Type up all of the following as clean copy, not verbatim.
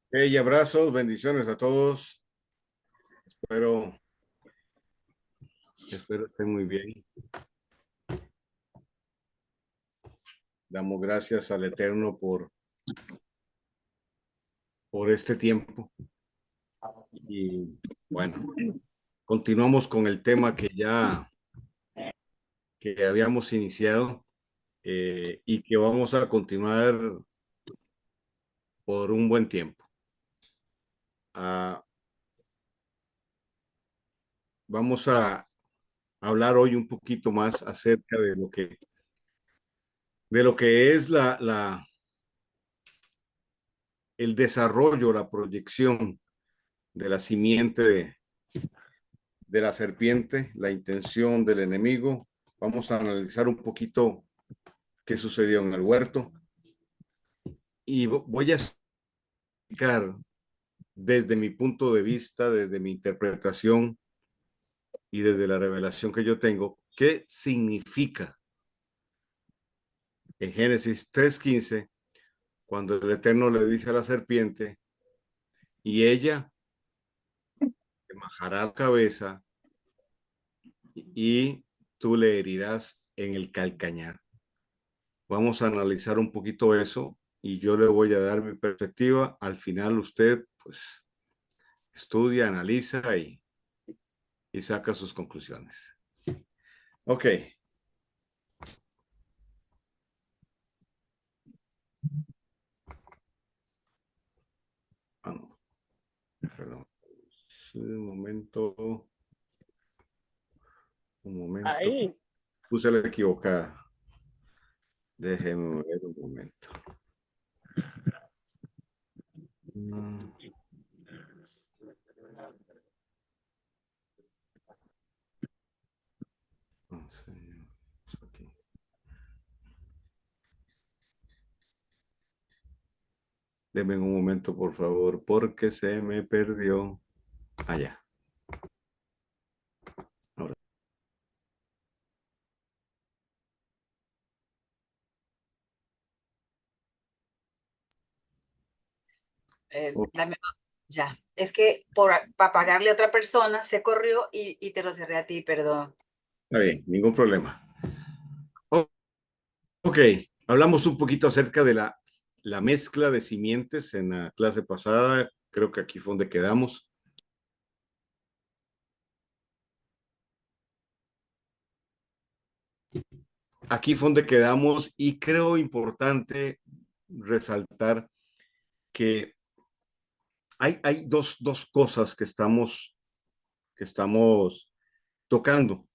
Hey, abrazos, bendiciones a todos. Espero, espero estén muy bien. Damos gracias al Eterno por este tiempo. Y bueno, continuamos con el tema que habíamos iniciado y que vamos a continuar por un buen tiempo. Ah, vamos a hablar hoy un poquito más acerca de lo que es el desarrollo, la proyección de la simiente de la serpiente, la intención del enemigo. Vamos a analizar un poquito qué sucedió en el huerto y voy a explicar desde mi punto de vista, desde mi interpretación y desde la revelación que yo tengo, qué significa en Génesis 3:15 cuando el Eterno le dice a la serpiente y ella te majará la cabeza y tú le herirás en el calcañar. Vamos a analizar un poquito eso y yo le voy a dar mi perspectiva. Al final usted, pues, estudia, analiza y saca sus conclusiones. Ok. Ah, no, perdón. Un momento, un momento. Ahí. Puse la equivocada. Déjeme ver un momento. Mm, no sé, aquí. Deme un momento, por favor, porque se me perdió. Allá. Ahora. Oh, Dame, ya. Es que para pagarle a otra persona se corrió y te lo cerré a ti, perdón. está bien, ningún problema. Oh, ok, hablamos un poquito acerca de la mezcla de simientes en la clase pasada. Creo que aquí fue donde quedamos. Aquí fue donde quedamos y creo importante resaltar que hay dos cosas que estamos tocando.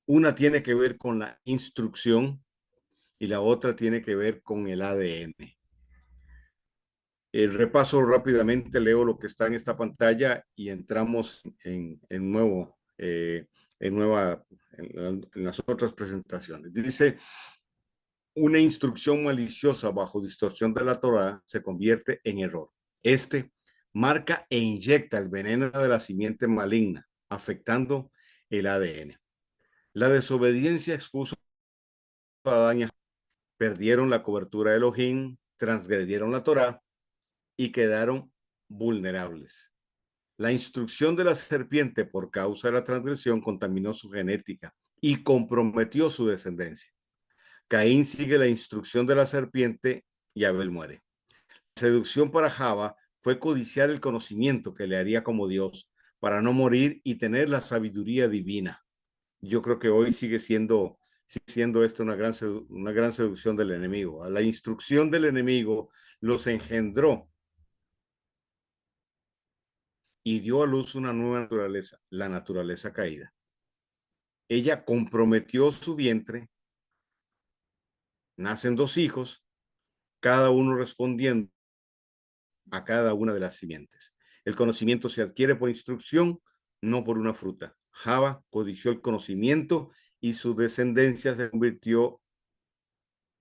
Una tiene que ver con la instrucción y la otra tiene que ver con el ADN. Repaso rápidamente, leo lo que está en esta pantalla y entramos en nuevo, en las otras presentaciones. Dice, una instrucción maliciosa bajo distorsión de la Torah se convierte en error. Este marca e inyecta el veneno de la simiente maligna, afectando el ADN. La desobediencia expuso a Adán, perdieron la cobertura de Elohim, transgredieron la Torah y quedaron vulnerables. La instrucción de la serpiente por causa de la transgresión contaminó su genética y comprometió su descendencia. Caín sigue la instrucción de la serpiente y Abel muere. La seducción para Java fue codiciar el conocimiento que le haría como Dios para no morir y tener la sabiduría divina. Yo creo que hoy sigue siendo esto una gran seducción del enemigo. A la instrucción del enemigo los engendró y dio a luz una nueva naturaleza, la naturaleza caída. Ella comprometió su vientre, nacen dos hijos, cada uno respondiendo a cada una de las simientes. El conocimiento se adquiere por instrucción, no por una fruta. Java codició el conocimiento y su descendencia se convirtió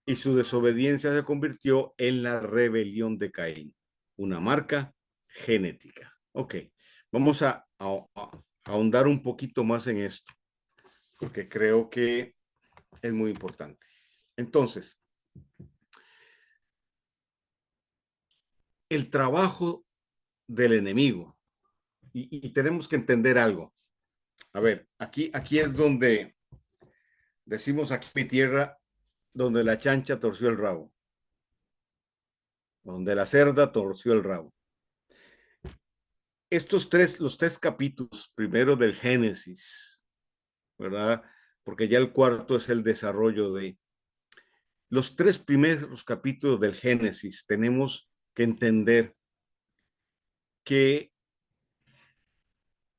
y su desobediencia se convirtió en la rebelión de Caín, una marca genética. Ok, vamos a ahondar un poquito más en esto, porque creo que es muy importante. Entonces, el trabajo del enemigo. Y tenemos que entender algo. A ver, aquí es donde decimos aquí mi tierra, donde la chancha torció el rabo, donde la cerda torció el rabo. Los tres capítulos, primero del Génesis, ¿verdad? Porque ya el cuarto es el desarrollo de los tres primeros capítulos del Génesis. Tenemos que entender que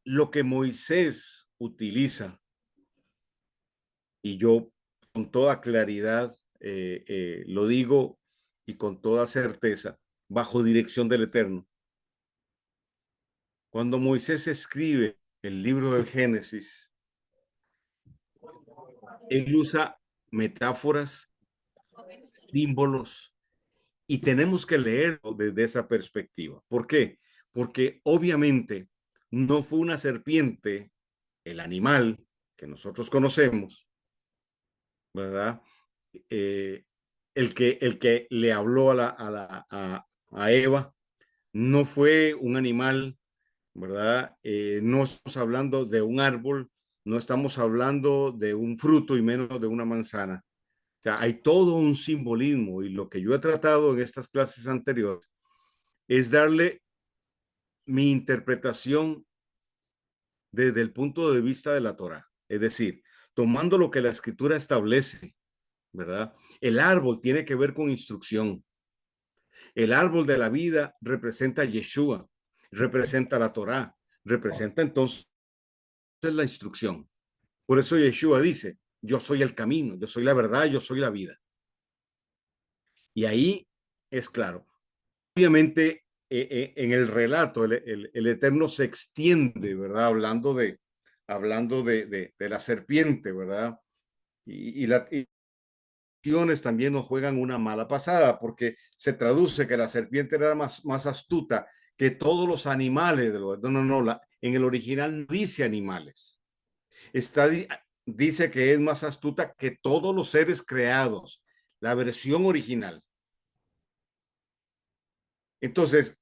lo que Moisés utiliza, y yo con toda claridad lo digo y con toda certeza, bajo dirección del Eterno. Cuando Moisés escribe el libro del Génesis, él usa metáforas, símbolos, y tenemos que leerlo desde esa perspectiva. ¿Por qué? Porque obviamente no fue una serpiente, el animal que nosotros conocemos, ¿verdad? Eh, el que le habló a Eva, no fue un animal, ¿verdad? No estamos hablando de un árbol, no estamos hablando de un fruto y menos de una manzana. O sea, hay todo un simbolismo y lo que yo he tratado en estas clases anteriores es darle mi interpretación desde el punto de vista de la Torah. Es decir, tomando lo que la escritura establece, ¿verdad? El árbol tiene que ver con instrucción. El árbol de la vida representa a Yeshua, representa la Torah, representa entonces la instrucción. Por eso Yeshua dice, yo soy el camino, yo soy la verdad, yo soy la vida. Y ahí es claro. Obviamente, en el relato, el Eterno se extiende, ¿verdad? Hablando de la serpiente, ¿verdad? Y las acciones también nos juegan una mala pasada, porque se traduce que la serpiente era más astuta que todos los animales. En el original no dice animales. Dice que es más astuta que todos los seres creados, la versión original. Entonces,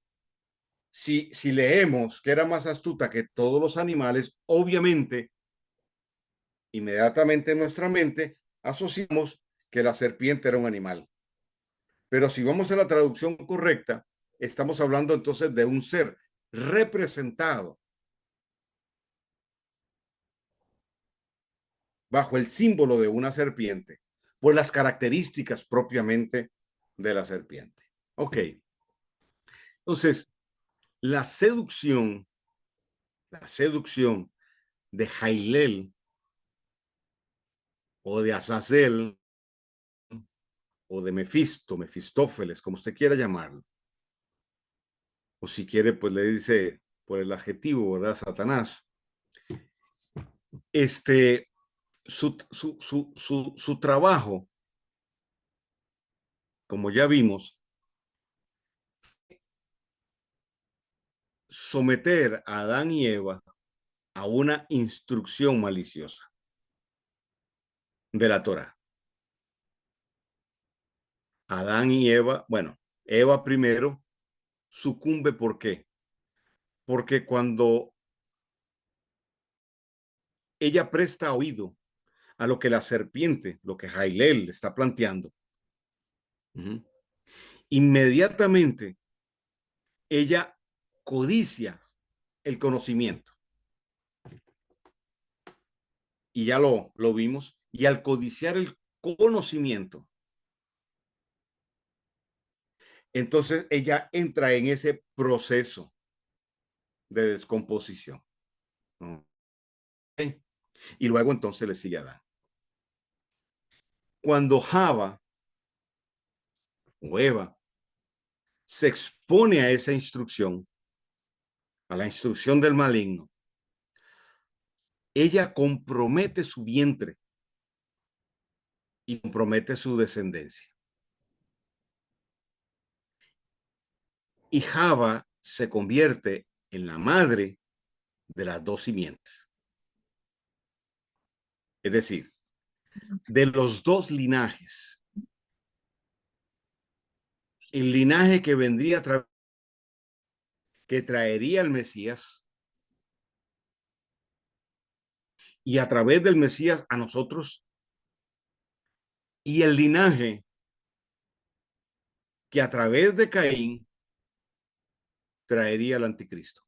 si leemos que era más astuta que todos los animales, obviamente, inmediatamente en nuestra mente asociamos que la serpiente era un animal. Pero si vamos a la traducción correcta, estamos hablando entonces de un ser representado bajo el símbolo de una serpiente, por las características propiamente de la serpiente. Ok, entonces la seducción de Jailel o de Azazel o de Mefistófeles, como usted quiera llamarlo, o si quiere, pues le dice por el adjetivo, ¿verdad? Satanás. Este, su trabajo, como ya vimos, someter a Adán y Eva a una instrucción maliciosa de la Torah. Adán y Eva, bueno, Eva primero sucumbe, ¿por qué? Porque cuando ella presta oído a lo que la serpiente, lo que Jailel está planteando, inmediatamente ella codicia el conocimiento. Y ya lo vimos. Y al codiciar el conocimiento, entonces ella entra en ese proceso de descomposición. ¿Okay? Y luego entonces le sigue Adán. Cuando Java o Eva se expone a esa instrucción, a la instrucción del maligno, ella compromete su vientre y compromete su descendencia. Y Java se convierte en la madre de las dos simientes. Es decir, de los dos linajes, el linaje que vendría a través que traería el Mesías y a través del Mesías a nosotros, y el linaje que a través de Caín traería el anticristo.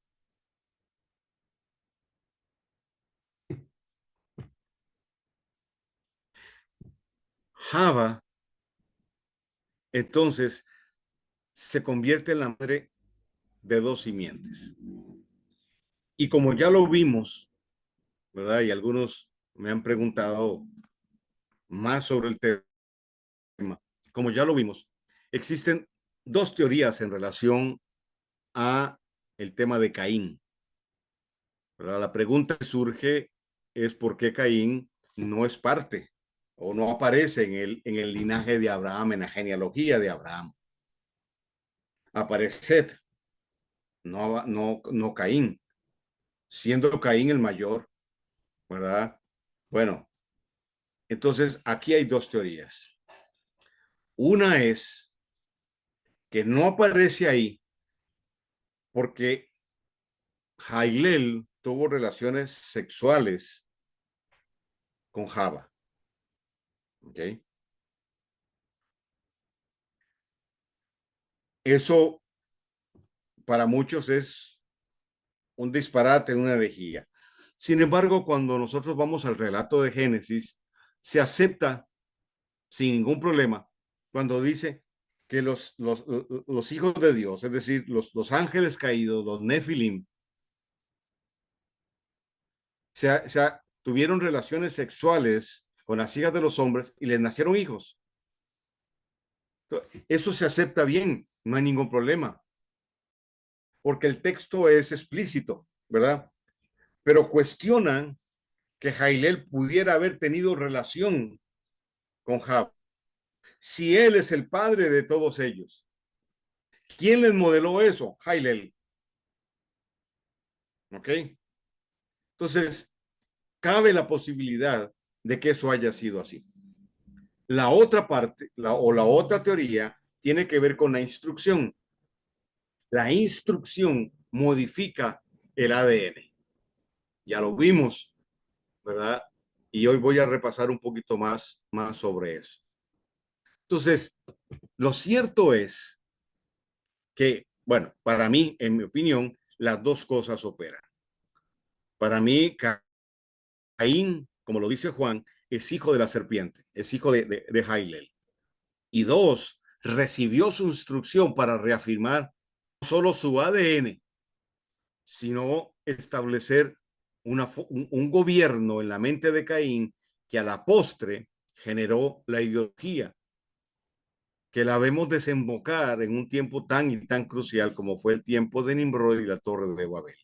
Java, entonces, se convierte en la madre de dos simientes. Y como ya lo vimos, ¿verdad? Y algunos me han preguntado más sobre el tema. Como ya lo vimos, existen dos teorías en relación a el tema de Caín, ¿verdad? La pregunta que surge es por qué Caín no es parte o no aparece en el linaje de Abraham, en la genealogía de Abraham. Aparece Set, no Caín, siendo Caín el mayor, ¿verdad? Bueno, entonces aquí hay dos teorías. Una es que no aparece ahí porque Jailel tuvo relaciones sexuales con Java. ¿Okay? Eso para muchos es un disparate, una herejía. Sin embargo, cuando nosotros vamos al relato de Génesis, se acepta sin ningún problema cuando dice que los hijos de Dios, es decir, los ángeles caídos, los Nefilim, tuvieron relaciones sexuales con las hijas de los hombres y les nacieron hijos. Eso se acepta bien, no hay ningún problema, porque el texto es explícito, ¿verdad? Pero cuestionan que Jailel pudiera haber tenido relación con Jab. Si él es el padre de todos ellos, ¿quién les modeló eso? Jailel. ¿Ok? Entonces, cabe la posibilidad de que eso haya sido así. La otra parte, la otra teoría, tiene que ver con la instrucción. La instrucción modifica el ADN. Ya lo vimos, ¿verdad? Y hoy voy a repasar un poquito más sobre eso. Entonces, lo cierto es que, bueno, para mí, en mi opinión, las dos cosas operan. Para mí, Caín, como lo dice Juan, es hijo de la serpiente, es hijo de Jailel. Y dos, recibió su instrucción para reafirmar no solo su ADN, sino establecer un gobierno en la mente de Caín que a la postre generó la ideología que la vemos desembocar en un tiempo tan y tan crucial como fue el tiempo de Nimrod y la Torre de Babel.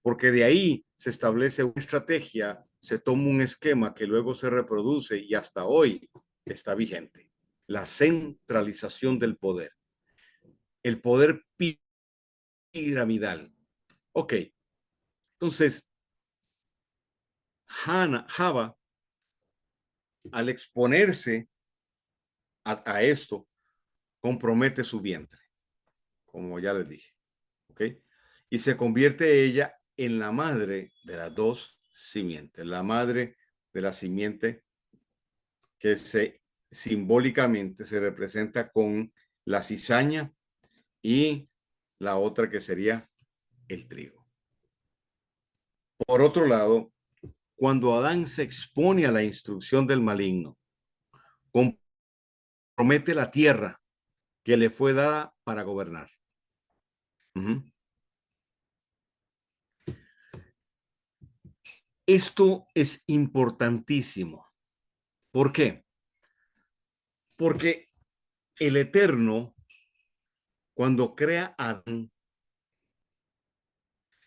Porque de ahí se establece una estrategia, se toma un esquema que luego se reproduce y hasta hoy está vigente. La centralización del poder. El poder piramidal. Ok, entonces, Java, al exponerse a esto, compromete su vientre, como ya les dije. ¿Ok? Y se convierte ella en la madre de las dos simientes, la madre de la simiente que simbólicamente se representa con la cizaña y la otra que sería el trigo. Por otro lado, cuando Adán se expone a la instrucción del maligno, compromete la tierra que le fue dada para gobernar. Esto es importantísimo. ¿Por qué? Porque el Eterno, cuando crea a Adán,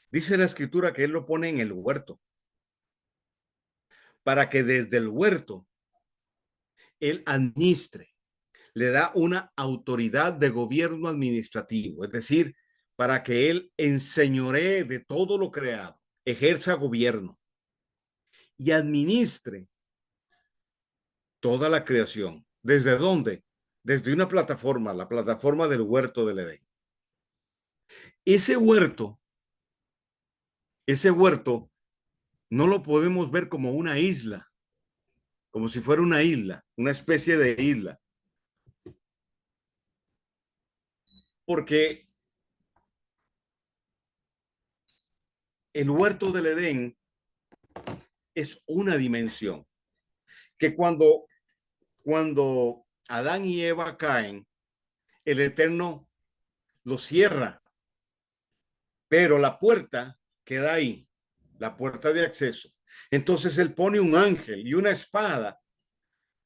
dice la escritura que él lo pone en el huerto, para que desde el huerto él administre, le da una autoridad de gobierno administrativo, es decir, para que él enseñoree de todo lo creado, ejerza gobierno y administre toda la creación. ¿Desde dónde? Desde una plataforma, la plataforma del huerto del Edén. Ese huerto, ese huerto no lo podemos ver como una isla, como si fuera una isla, una especie de isla, porque el huerto del Edén es una dimensión que cuando Adán y Eva caen, el Eterno lo cierra, pero la puerta queda ahí, la puerta de acceso. Entonces él pone un ángel y una espada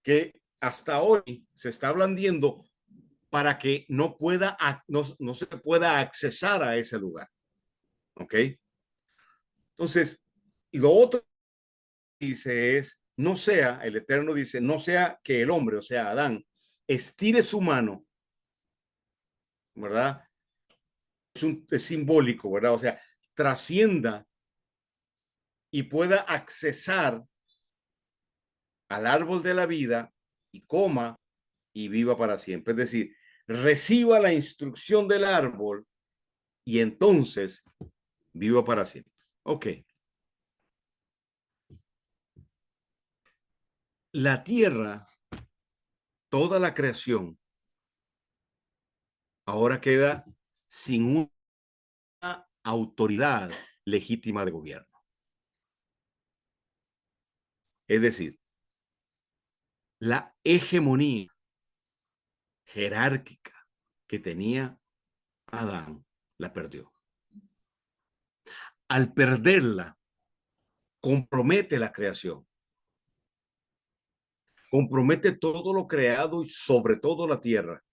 que hasta hoy se está blandiendo para que no se pueda accesar a ese lugar. ¿Ok? Entonces, lo otro que dice es, no sea, el Eterno dice, no sea que el hombre, o sea, Adán, estire su mano, ¿verdad? Es simbólico, ¿verdad? O sea, trascienda y pueda accesar al árbol de la vida y coma y viva para siempre. Es decir, reciba la instrucción del árbol y entonces viva para siempre. Ok. La tierra, toda la creación, ahora queda sin una autoridad legítima de gobierno. Es decir, la hegemonía jerárquica que tenía Adán la perdió. Al perderla, compromete la creación, compromete todo lo creado y sobre todo la tierra.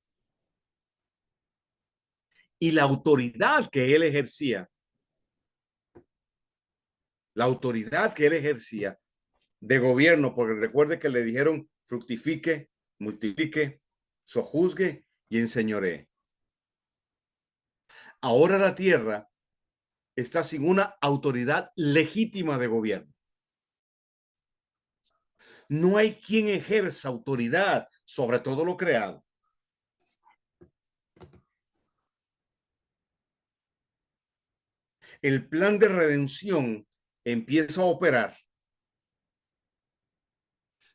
Y la autoridad que él ejercía, la autoridad que él ejercía de gobierno, porque recuerde que le dijeron fructifique, multiplique, sojuzgue y enseñoree. Ahora la tierra está sin una autoridad legítima de gobierno. No hay quien ejerza autoridad sobre todo lo creado. El plan de redención empieza a operar.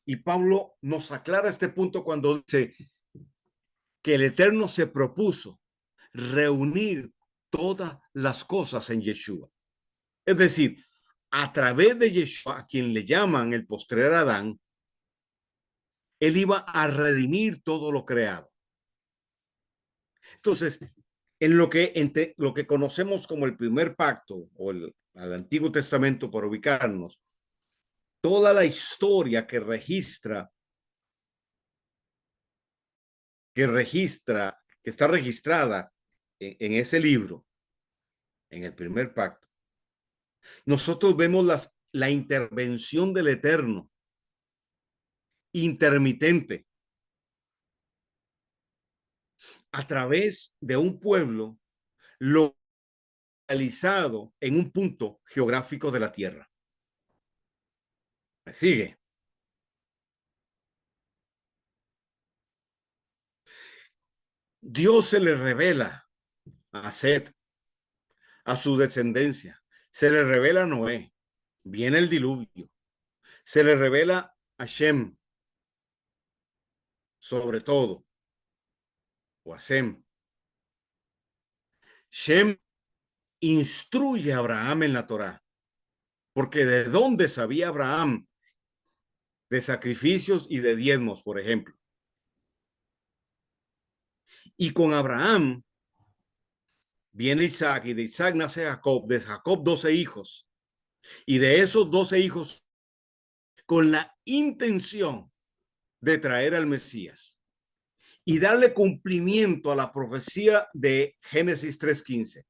Y Pablo nos aclara este punto cuando dice que el Eterno se propuso reunir todas las cosas en Yeshua. Es decir, a través de Yeshua, a quien le llaman el postrer Adán, él iba a redimir todo lo creado. Entonces, en lo que conocemos como el primer pacto o el Antiguo Testamento, para ubicarnos, toda la historia que está registrada en ese libro, en el primer pacto, nosotros vemos la intervención del Eterno, intermitente, a través de un pueblo localizado en un punto geográfico de la Tierra. ¿Me sigue? Dios se le revela a Set, a su descendencia, se le revela a Noé, viene el diluvio, se le revela a Shem, sobre todo, o a Sem. Shem instruye a Abraham en la Torá, porque de dónde sabía Abraham de sacrificios y de diezmos, por ejemplo. Y con Abraham viene Isaac, y de Isaac nace Jacob, de Jacob 12 hijos, y de esos 12 hijos, con la intención de traer al Mesías y darle cumplimiento a la profecía de Génesis 3:15.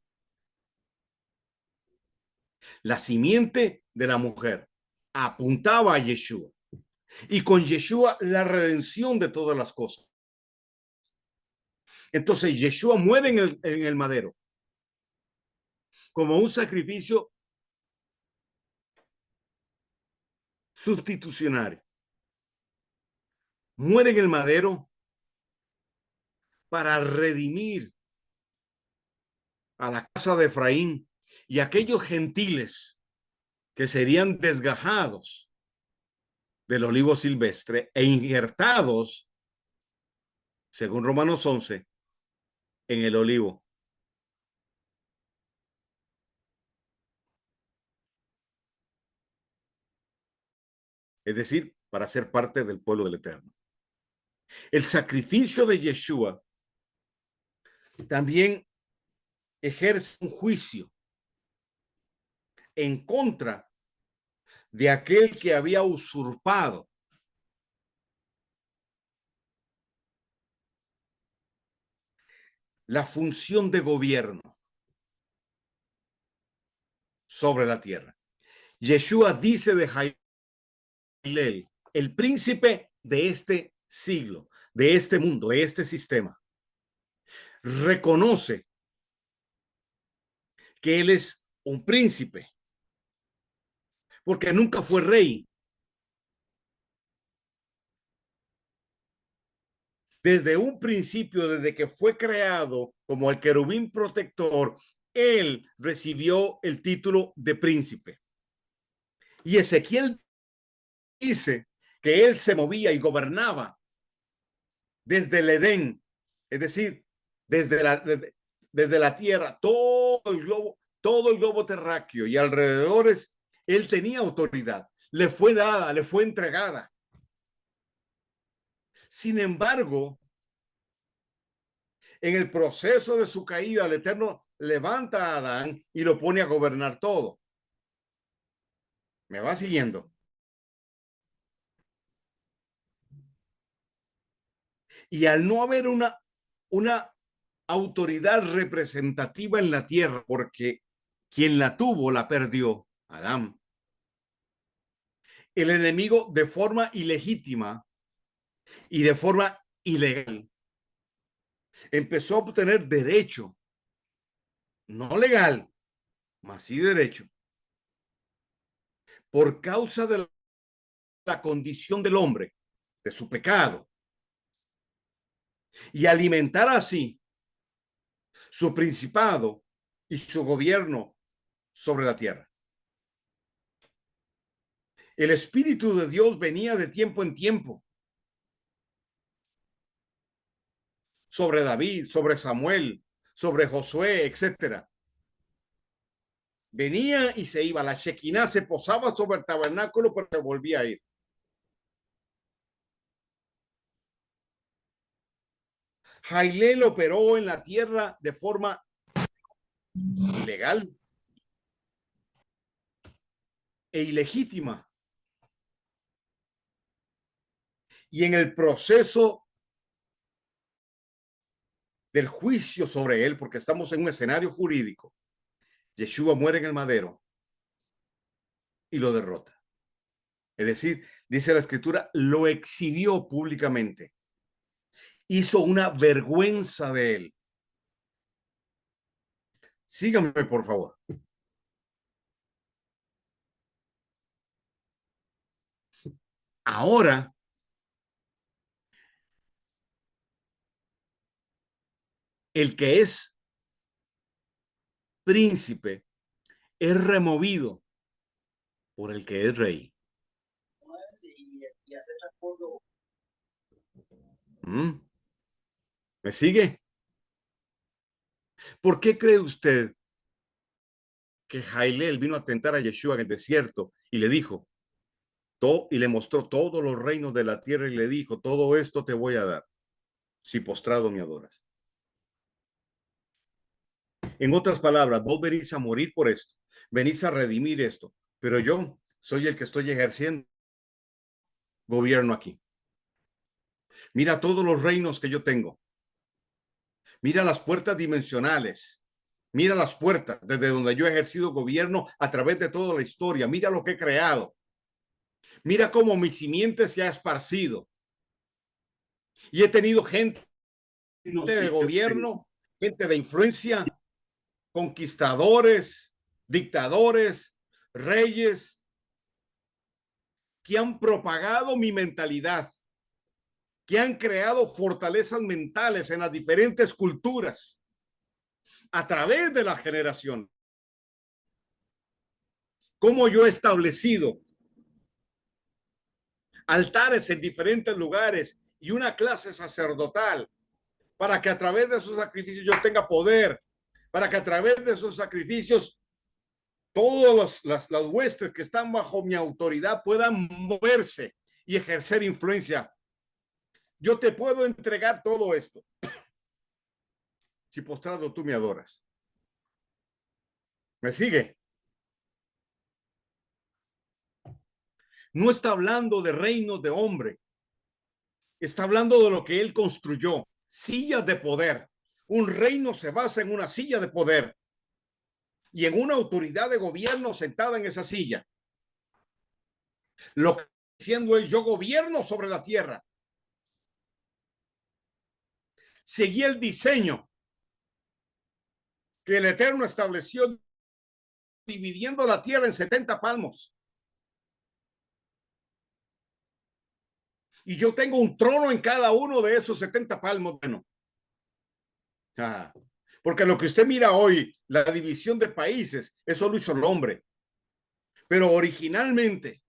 La simiente de la mujer apuntaba a Yeshua, y con Yeshua la redención de todas las cosas. Entonces Yeshua muere en el madero como un sacrificio sustitucionario. Muere en el madero para redimir a la casa de Efraín y aquellos gentiles que serían desgajados del olivo silvestre e injertados, según Romanos 11, en el olivo. Es decir, para ser parte del pueblo del Eterno. El sacrificio de Yeshua también ejerce un juicio en contra de aquel que había usurpado la función de gobierno sobre la tierra. Yeshua dice de Jailel, el príncipe de este siglo, de este mundo, de este sistema, reconoce que él es un príncipe, porque nunca fue rey. Desde un principio, desde que fue creado como el querubín protector, él recibió el título de príncipe. Y Ezequiel dice que él se movía y gobernaba desde el Edén, es decir, desde la tierra, todo el globo terráqueo y alrededores, él tenía autoridad, le fue dada, le fue entregada. Sin embargo, en el proceso de su caída, el Eterno levanta a Adán y lo pone a gobernar todo. ¿Me va siguiendo? Y al no haber una autoridad representativa en la tierra, porque quien la tuvo la perdió, Adán. El enemigo de forma ilegítima y de forma ilegal empezó a obtener derecho, no legal, mas sí derecho, por causa de la condición del hombre, de su pecado, y alimentar así su principado y su gobierno sobre la tierra. El Espíritu de Dios venía de tiempo en tiempo sobre David, sobre Samuel, sobre Josué, etcétera. Venía y se iba. La Shekinah se posaba sobre el tabernáculo, pero se volvía a ir. Jailel operó en la tierra de forma ilegal e ilegítima. Y en el proceso del juicio sobre él, porque estamos en un escenario jurídico, Yeshua muere en el madero y lo derrota. Es decir, dice la escritura, lo exhibió públicamente. Hizo una vergüenza de él. Síganme, por favor. Ahora, el que es príncipe es removido por el que es rey. ¿Me sigue? ¿Por qué cree usted que Jailel vino a tentar a Yeshua en el desierto y le dijo, y le mostró todos los reinos de la tierra y le dijo, todo esto te voy a dar si postrado me adoras? En otras palabras, vos venís a morir por esto, venís a redimir esto, pero yo soy el que estoy ejerciendo gobierno aquí. Mira todos los reinos que yo tengo. Mira las puertas dimensionales. Mira las puertas desde donde yo he ejercido gobierno a través de toda la historia. Mira lo que he creado. Mira cómo mi simiente se ha esparcido. Y he tenido gente de gobierno, gente de influencia, conquistadores, dictadores, reyes, que han propagado mi mentalidad, que han creado fortalezas mentales en las diferentes culturas, a través de la generación. Cómo yo he establecido altares en diferentes lugares y una clase sacerdotal para que a través de esos sacrificios yo tenga poder, para que a través de esos sacrificios todas las huestes que están bajo mi autoridad puedan moverse y ejercer influencia. Yo te puedo entregar todo esto si postrado tú me adoras. ¿Me sigue? No está hablando de reinos de hombre, está hablando de lo que él construyó, sillas de poder. Un reino se basa en una silla de poder y en una autoridad de gobierno sentada en esa silla. Lo que está diciendo es: yo gobierno sobre la tierra. Seguí el diseño que el Eterno estableció, dividiendo la tierra en 70 palmos. Y yo tengo un trono en cada uno de esos 70 palmos. Bueno, porque lo que usted mira hoy, la división de países, eso lo hizo el hombre. Pero originalmente,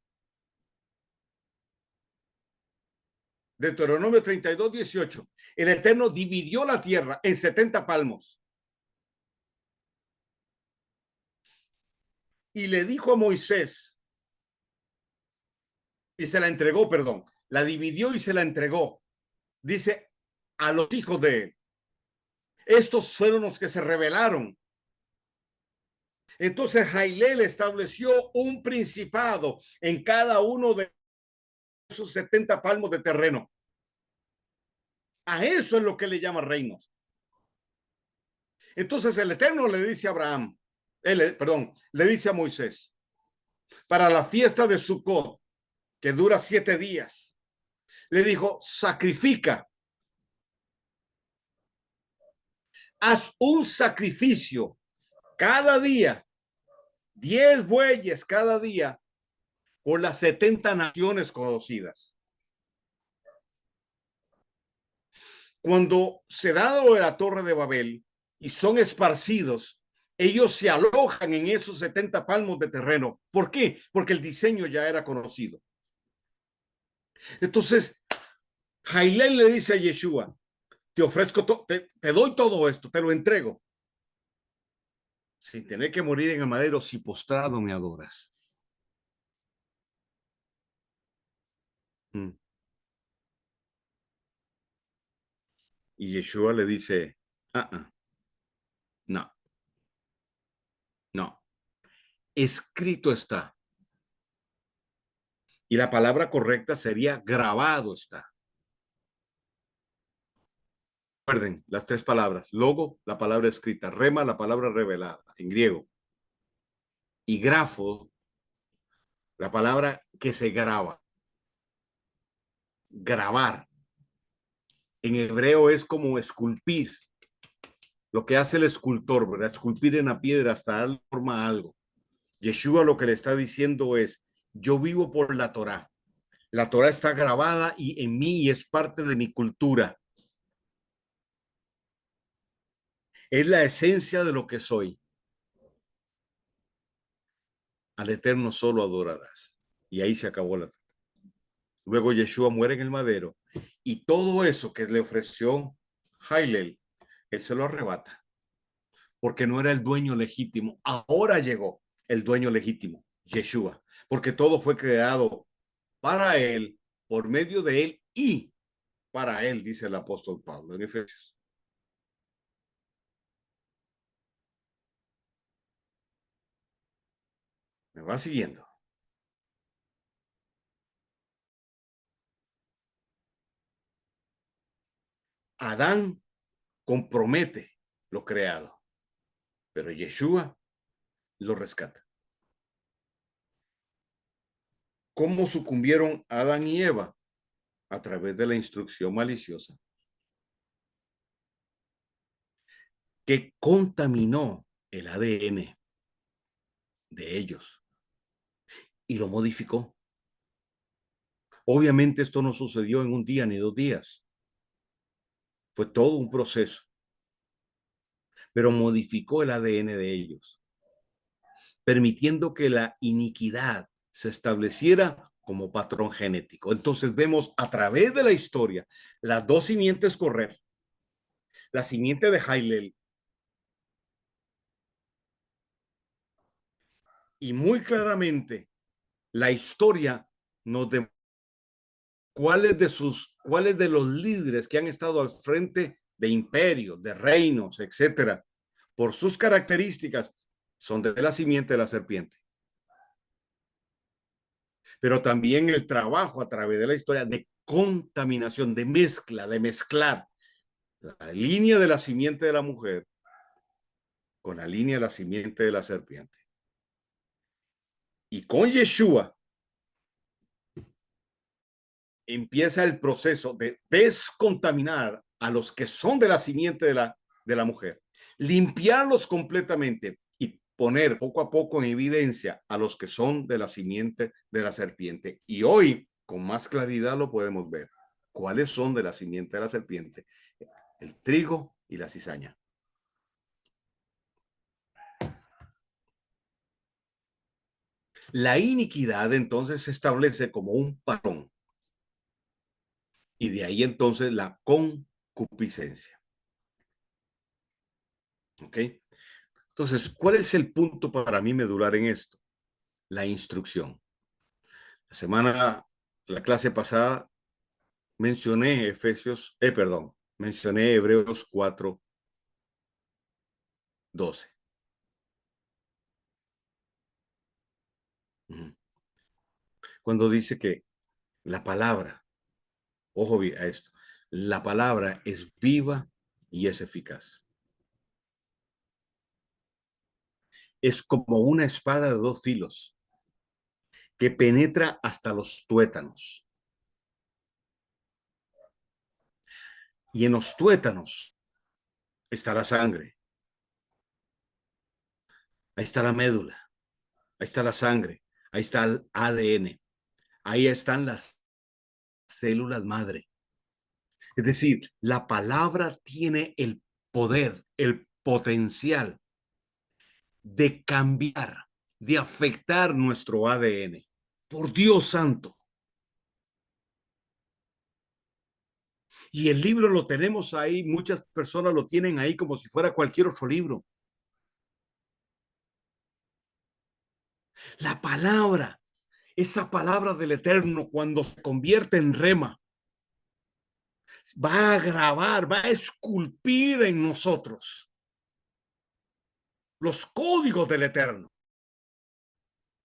Deuteronomio 32:18, el Eterno dividió la tierra en 70 palmos. Y le dijo a Moisés, y se la entregó, perdón, la dividió y se la entregó. Dice a los hijos de él. Estos fueron los que se rebelaron. Entonces Jailel estableció un principado en cada uno de esos 70 palmos de terreno. A eso es lo que le llama reinos. Entonces el Eterno le dice a Abraham, le dice a Moisés, para la fiesta de Sucot, que dura 7 días, le dijo: sacrifica, haz un sacrificio cada día, 10 bueyes cada día, por las 70 naciones conocidas. Cuando se da lo de la Torre de Babel y son esparcidos, ellos se alojan en esos 70 palmos de terreno. ¿Por qué? Porque el diseño ya era conocido. Entonces, Jailel le dice a Yeshua: te ofrezco, te doy todo esto, te lo entrego, sin tener que morir en el madero, si postrado me adoras. Y Yeshua le dice: no, no, escrito está. Y la palabra correcta sería grabado está. Recuerden las 3 palabras: logo, la palabra escrita; rema, la palabra revelada en griego; y grafo, la palabra que se graba. Grabar en hebreo es como esculpir, lo que hace el escultor, ¿verdad? Esculpir en la piedra hasta dar forma a algo. Yeshua lo que le está diciendo es: yo vivo por la Torá. La Torá está grabada y en mí y es parte de mi cultura. Es la esencia de lo que soy. Al Eterno solo adorarás. Y ahí se acabó la. Luego Yeshua muere en el madero y todo eso que le ofreció Jailel, él se lo arrebata, porque no era el dueño legítimo. Ahora llegó el dueño legítimo, Yeshua, porque todo fue creado para él, por medio de él y para él, dice el apóstol Pablo en Efesios. ¿Me va siguiendo? Adán compromete lo creado, pero Yeshua lo rescata. ¿Cómo sucumbieron Adán y Eva? A través de la instrucción maliciosa que contaminó el ADN de ellos y lo modificó. Obviamente esto no sucedió en un día ni 2 días. Fue todo un proceso. pero modificó el ADN de ellos, permitiendo que la iniquidad se estableciera como patrón genético. Entonces vemos a través de la historia las dos simientes correr, la simiente de Jailel, y muy claramente la historia nos demuestra cuáles de los líderes que han estado al frente de imperios, de reinos, etcétera, por sus características, son de la simiente de la serpiente. Pero también el trabajo a través de la historia de contaminación, de mezcla, de mezclar la línea de la simiente de la mujer con la línea de la simiente de la serpiente. Y con Yeshua empieza el proceso de descontaminar a los que son de la simiente de la mujer, limpiarlos completamente y poner poco a poco en evidencia a los que son de la simiente de la serpiente. Y hoy, con más claridad, lo podemos ver. ¿Cuáles son de la simiente de la serpiente? El trigo y la cizaña. La iniquidad entonces se establece como un patrón. Y de ahí entonces la concupiscencia. ¿Ok? Entonces, ¿cuál es el punto para mí medular en esto? La instrucción. La clase pasada, mencioné mencioné Hebreos 4:12. Cuando dice que la palabra, ojo bien a esto, la palabra es viva y es eficaz. Es como una espada de dos filos que penetra hasta los tuétanos. Y en los tuétanos está la sangre, ahí está la médula, ahí está la sangre, ahí está el ADN, ahí están las células madre. Es decir, la palabra tiene el poder, el potencial de cambiar, de afectar nuestro ADN. Por Dios santo. Y el libro lo tenemos ahí, muchas personas lo tienen ahí como si fuera cualquier otro libro. La palabra, esa palabra del Eterno, cuando se convierte en rema, va a grabar, va a esculpir en nosotros los códigos del Eterno.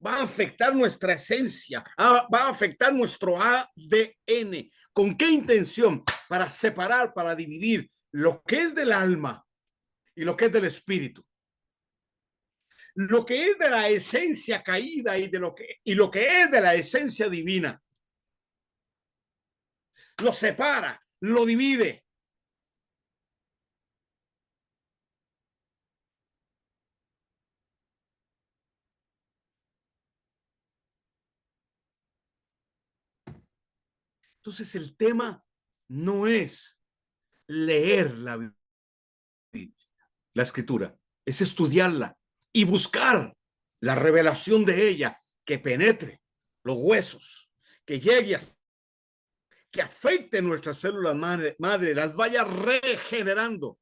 Va a afectar nuestra esencia, va a afectar nuestro ADN. ¿Con qué intención? Para separar, para dividir lo que es del alma y lo que es del espíritu. Lo que es de la esencia caída y lo que es de la esencia divina. Lo separa, lo divide. Entonces el tema no es leer la escritura, es estudiarla y buscar la revelación de ella que penetre los huesos, que llegue a que afecte nuestras células madre, las vaya regenerando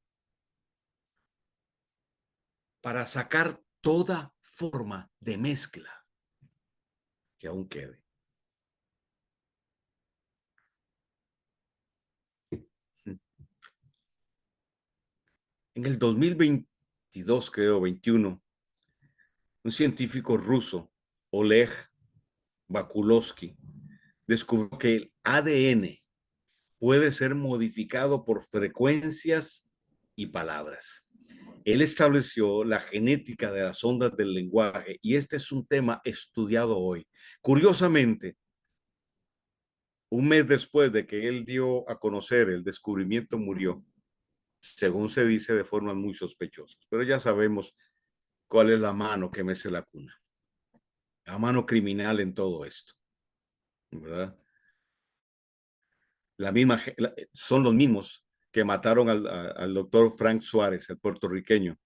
para sacar toda forma de mezcla que aún quede. En el 2022, creo, 21, un científico ruso, Oleg Bakulovsky, descubrió que el ADN puede ser modificado por frecuencias y palabras. Él estableció la genética de las ondas del lenguaje y este es un tema estudiado hoy. Curiosamente, un mes después de que él dio a conocer el descubrimiento, murió, según se dice, de formas muy sospechosas. Pero ya sabemos cuál es la mano que mece la cuna. La mano criminal en todo esto, ¿verdad? Son los mismos que mataron al doctor Frank Suárez, el puertorriqueño,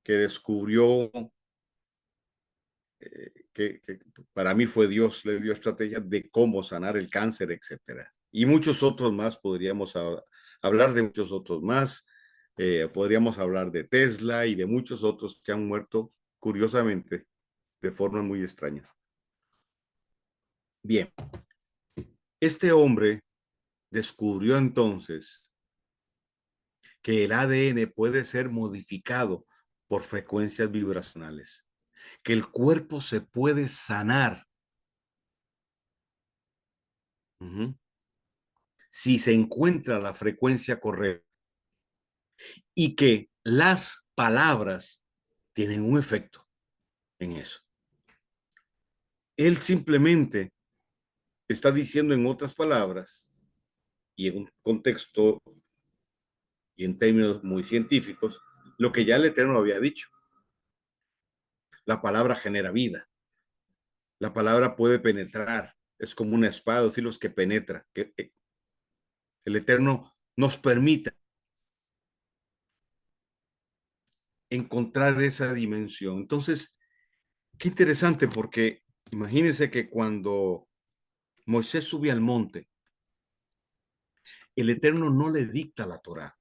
que descubrió que para mí fue Dios, le dio estrategias de cómo sanar el cáncer, etcétera. Y muchos otros más, podríamos hablar de muchos otros más, podríamos hablar de Tesla y de muchos otros que han muerto, curiosamente, de formas muy extrañas. Bien, este hombre descubrió entonces que el ADN puede ser modificado por frecuencias vibracionales, que el cuerpo se puede sanar. Si se encuentra la frecuencia correcta y que las palabras tienen un efecto en eso. Él simplemente está diciendo en otras palabras y en un contexto y en términos muy científicos lo que ya el Eterno había dicho. La palabra genera vida. La palabra puede penetrar. Es como una espada, es decir, los que penetra. Que el Eterno nos permita encontrar esa dimensión. Entonces, qué interesante, porque imagínense que cuando Moisés sube al monte, el Eterno no le dicta la Torá,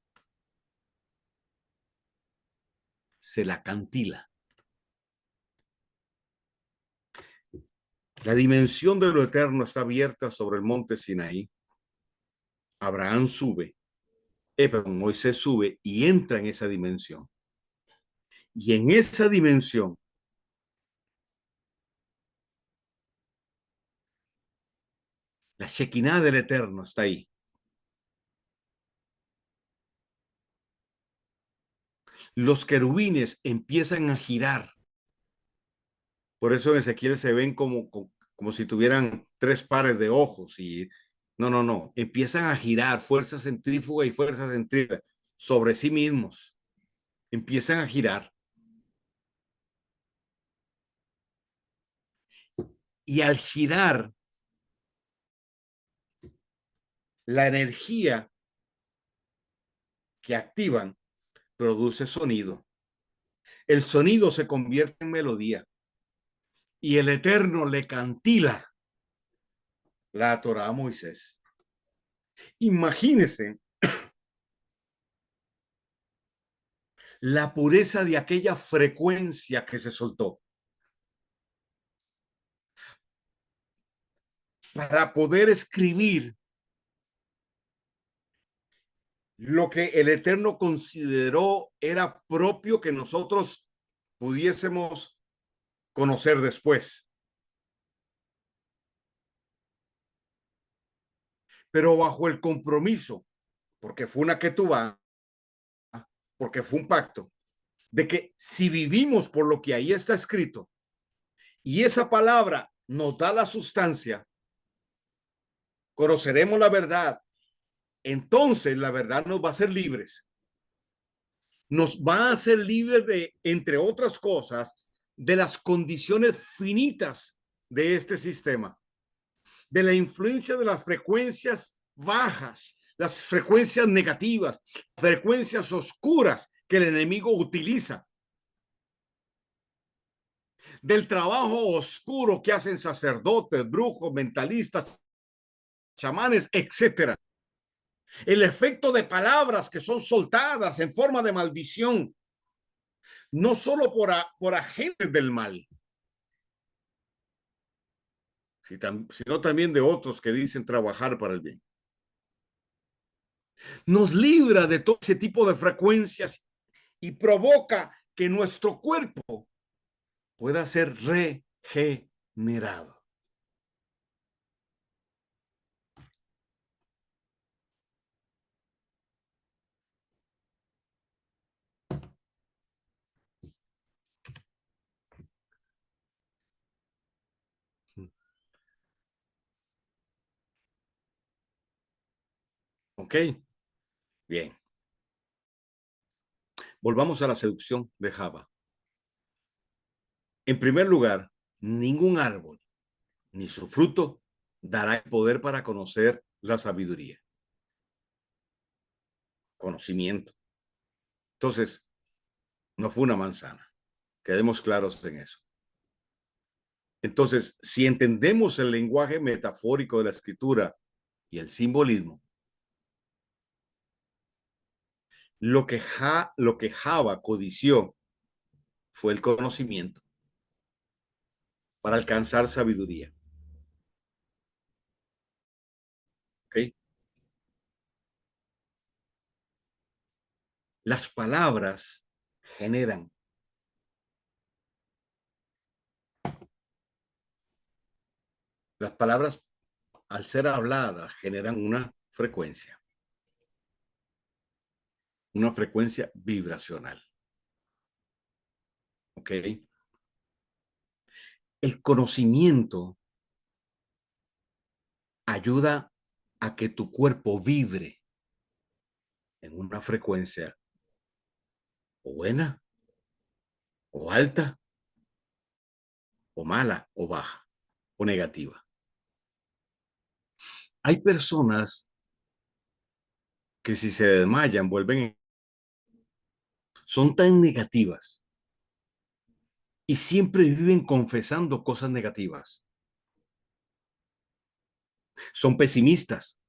se la cantila. La dimensión de lo eterno está abierta sobre el monte Sinaí. Abraham sube, perdón, Moisés sube y entra en esa dimensión. Y en esa dimensión, la Shekinah del Eterno está ahí. Los querubines empiezan a girar. Por eso en Ezequiel se ven como si tuvieran tres pares de ojos. Y no. Empiezan a girar fuerzas centrífugas y fuerzas centrífugas sobre sí mismos. Empiezan a girar. Y al girar, la energía que activan produce sonido. El sonido se convierte en melodía y el Eterno le cantila la Torá a Moisés. Imagínense la pureza de aquella frecuencia que se soltó para poder escribir lo que el Eterno consideró era propio que nosotros pudiésemos conocer después. Pero bajo el compromiso, porque fue una ketubá, porque fue un pacto, de que si vivimos por lo que ahí está escrito y esa palabra nos da la sustancia, conoceremos la verdad, entonces la verdad nos va a hacer libres. Nos va a hacer libres de, entre otras cosas, de las condiciones finitas de este sistema, de la influencia de las frecuencias bajas, las frecuencias negativas, frecuencias oscuras que el enemigo utiliza, del trabajo oscuro que hacen sacerdotes, brujos, mentalistas, chamanes, etcétera. El efecto de palabras que son soltadas en forma de maldición, no solo por agentes del mal, sino también de otros que dicen trabajar para el bien. Nos libra de todo ese tipo de frecuencias y provoca que nuestro cuerpo pueda ser regenerado. ¿Ok? Bien. Volvamos a la seducción de Java. En primer lugar, ningún árbol ni su fruto dará el poder para conocer la sabiduría. conocimiento. Entonces, no fue una manzana. Quedemos claros en eso. Entonces, si entendemos el lenguaje metafórico de la escritura y el simbolismo, lo que Java codició fue el conocimiento para alcanzar sabiduría. ¿Ok? Las palabras generan. Las palabras, al ser habladas, generan una frecuencia vibracional. ¿Ok? El conocimiento ayuda a que tu cuerpo vibre en una frecuencia o buena, o alta, o mala, o baja, o negativa. Hay personas que si se desmayan, son tan negativas y siempre viven confesando cosas negativas. Son pesimistas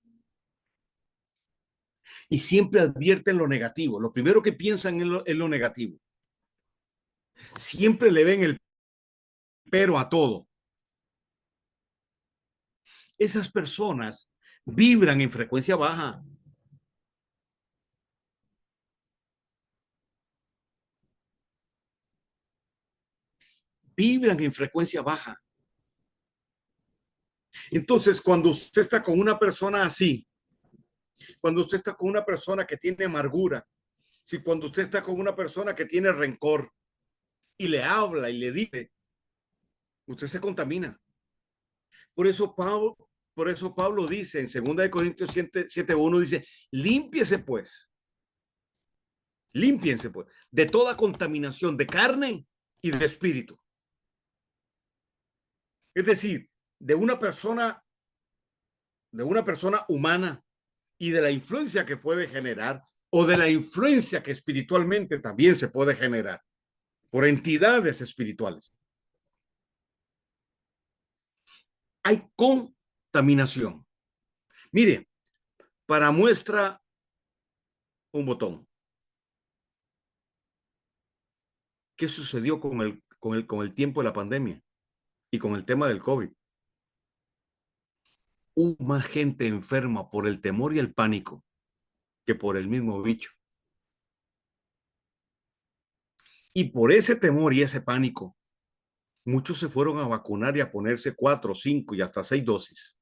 y siempre advierten lo negativo. Lo primero que piensan es lo negativo. Siempre le ven el pero a todo. Esas personas vibran en frecuencia baja. Vibran en frecuencia baja. Entonces, cuando usted está con una persona así, cuando usted está con una persona que tiene amargura, si cuando usted está con una persona que tiene rencor y le habla y le dice, usted se contamina. Por eso Pablo dice en 2 Corintios 7:1 dice, límpiense pues, de toda contaminación de carne y de espíritu. Es decir, de una persona humana y de la influencia que puede generar o de la influencia que espiritualmente también se puede generar por entidades espirituales. Hay contaminación. Mire, para muestra un botón. ¿Qué sucedió con el tiempo de la pandemia y con el tema del COVID? Hubo más gente enferma por el temor y el pánico que por el mismo bicho. Y por ese temor y ese pánico, muchos se fueron a vacunar y a ponerse 4, 5 y hasta 6 dosis.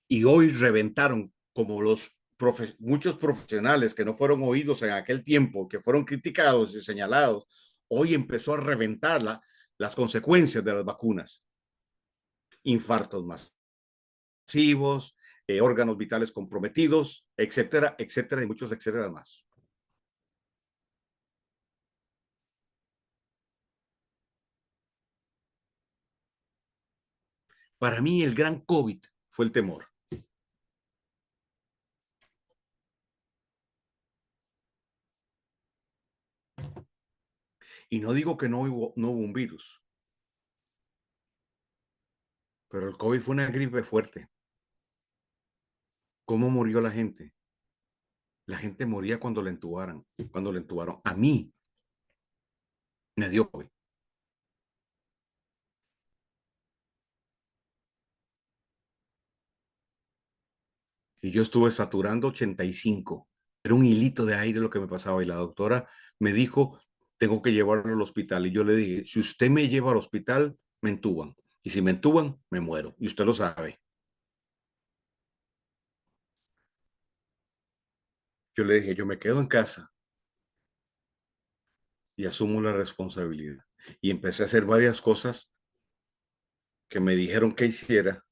Y hoy reventaron como muchos profesionales que no fueron oídos en aquel tiempo, que fueron criticados y señalados, hoy empezó a reventar las consecuencias de las vacunas. Infartos masivos, órganos vitales comprometidos, etcétera, etcétera, y muchos etcétera más. Para mí el gran COVID fue el temor. Y no digo que no hubo un virus, pero el COVID fue una gripe fuerte. ¿Cómo murió la gente? La gente moría cuando le entubaron. A mí me dio COVID. Y yo estuve saturando 85. Era un hilito de aire lo que me pasaba. Y la doctora me dijo, tengo que llevarlo al hospital. Y yo le dije, si usted me lleva al hospital, me entuban. Y si me entuban, me muero. Y usted lo sabe. Yo le dije, yo me quedo en casa y asumo la responsabilidad. Y empecé a hacer varias cosas que me dijeron que hiciera,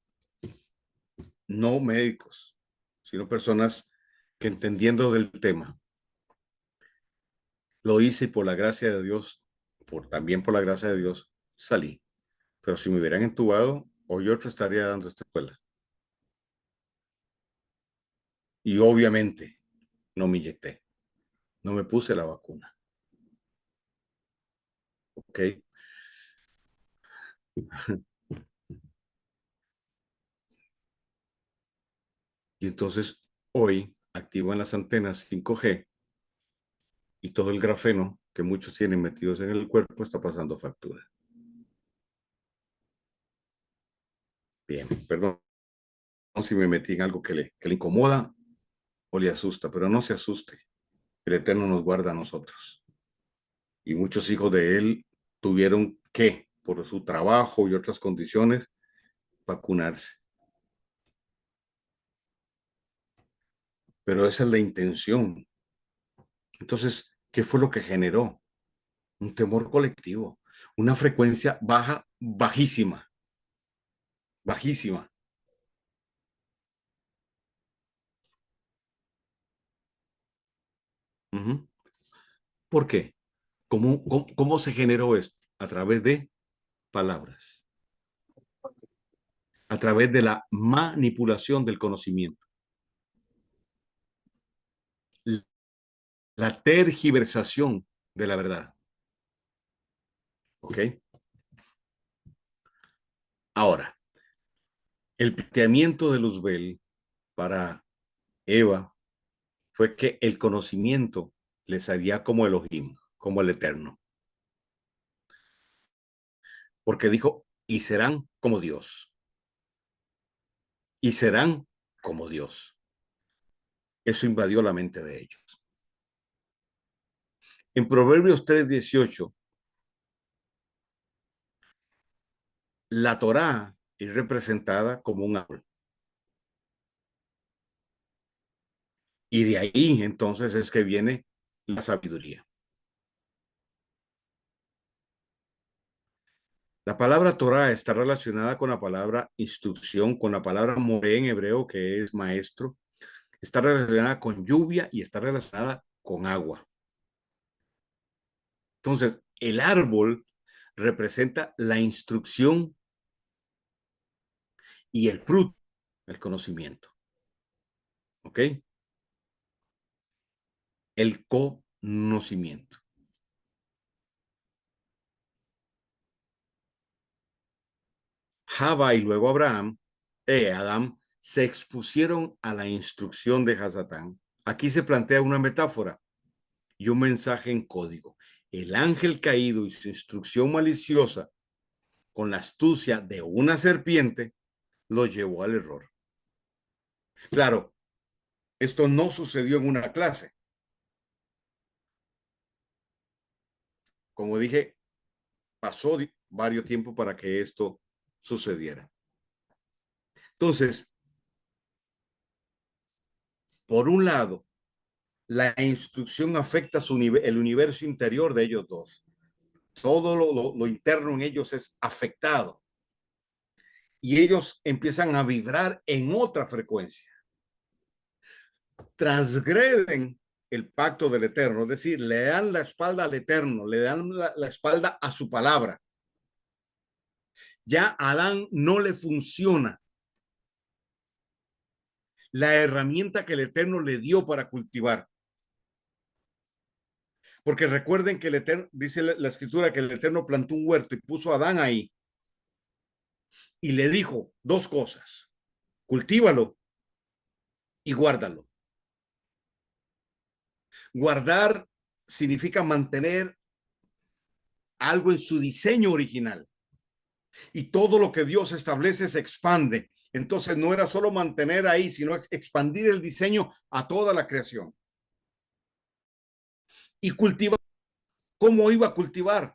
no médicos, sino personas que entendiendo del tema, lo hice y por la gracia de Dios, también por la gracia de Dios, salí. Pero si me hubieran entubado, hoy otro estaría dando esta escuela. Y obviamente no me inyecté, no me puse la vacuna. ¿Ok? Y entonces hoy activan las antenas 5G y todo el grafeno que muchos tienen metidos en el cuerpo está pasando factura. Bien, perdón si me metí en algo que le incomoda o le asusta, pero no se asuste. El Eterno nos guarda a nosotros. Y muchos hijos de él tuvieron que, por su trabajo y otras condiciones, vacunarse. Pero esa es la intención. Entonces, ¿qué fue lo que generó? Un temor colectivo, una frecuencia baja, bajísima, bajísima. Uh-huh. ¿Por qué? ¿Cómo se generó esto? A través de palabras, a través de la manipulación del conocimiento, la tergiversación de la verdad. ¿Ok? Ahora, el planteamiento de Luzbel para Eva fue que el conocimiento les haría como Elohim, como el Eterno. Porque dijo, y serán como Dios. Y serán como Dios. Eso invadió la mente de ellos. En Proverbios 3:18, la Torá es representada como un árbol. Y de ahí entonces es que viene la sabiduría. La palabra Torah está relacionada con la palabra instrucción, con la palabra moré en hebreo, que es maestro. Está relacionada con lluvia y está relacionada con agua. Entonces, el árbol representa la instrucción y el fruto, el conocimiento. ¿Ok? El conocimiento. Java y luego Adán, se expusieron a la instrucción de Hasatán. Aquí se plantea una metáfora y un mensaje en código. El ángel caído y su instrucción maliciosa con la astucia de una serpiente lo llevó al error. Claro, esto no sucedió en una clase. Como dije, pasó varios tiempos para que esto sucediera. Entonces, por un lado, la instrucción afecta el universo interior de ellos dos. Todo lo interno en ellos es afectado y ellos empiezan a vibrar en otra frecuencia. Transgreden el pacto del Eterno, es decir, le dan la espalda al Eterno, le dan la espalda a su palabra. Ya a Adán no le funciona la herramienta que el Eterno le dio para cultivar. Porque recuerden que el Eterno, dice la escritura, que el Eterno plantó un huerto y puso a Adán ahí y le dijo dos cosas: cultívalo y guárdalo. Guardar significa mantener algo en su diseño original. Y todo lo que Dios establece se expande. Entonces no era solo mantener ahí, sino expandir el diseño a toda la creación. Y cultivar. ¿Cómo iba a cultivar?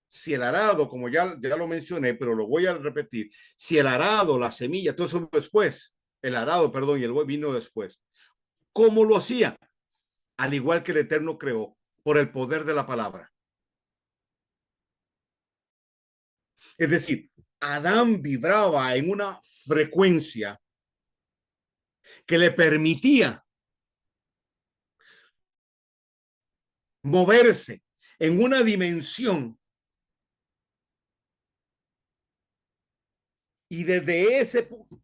Si el arado, como ya lo mencioné, pero lo voy a repetir, si el arado, la semilla, todo eso después, el arado, perdón, y el buey vino después. ¿Cómo lo hacía? Al igual que el Eterno creó, por el poder de la palabra. Es decir, Adán vibraba en una frecuencia que le permitía moverse en una dimensión y desde ese punto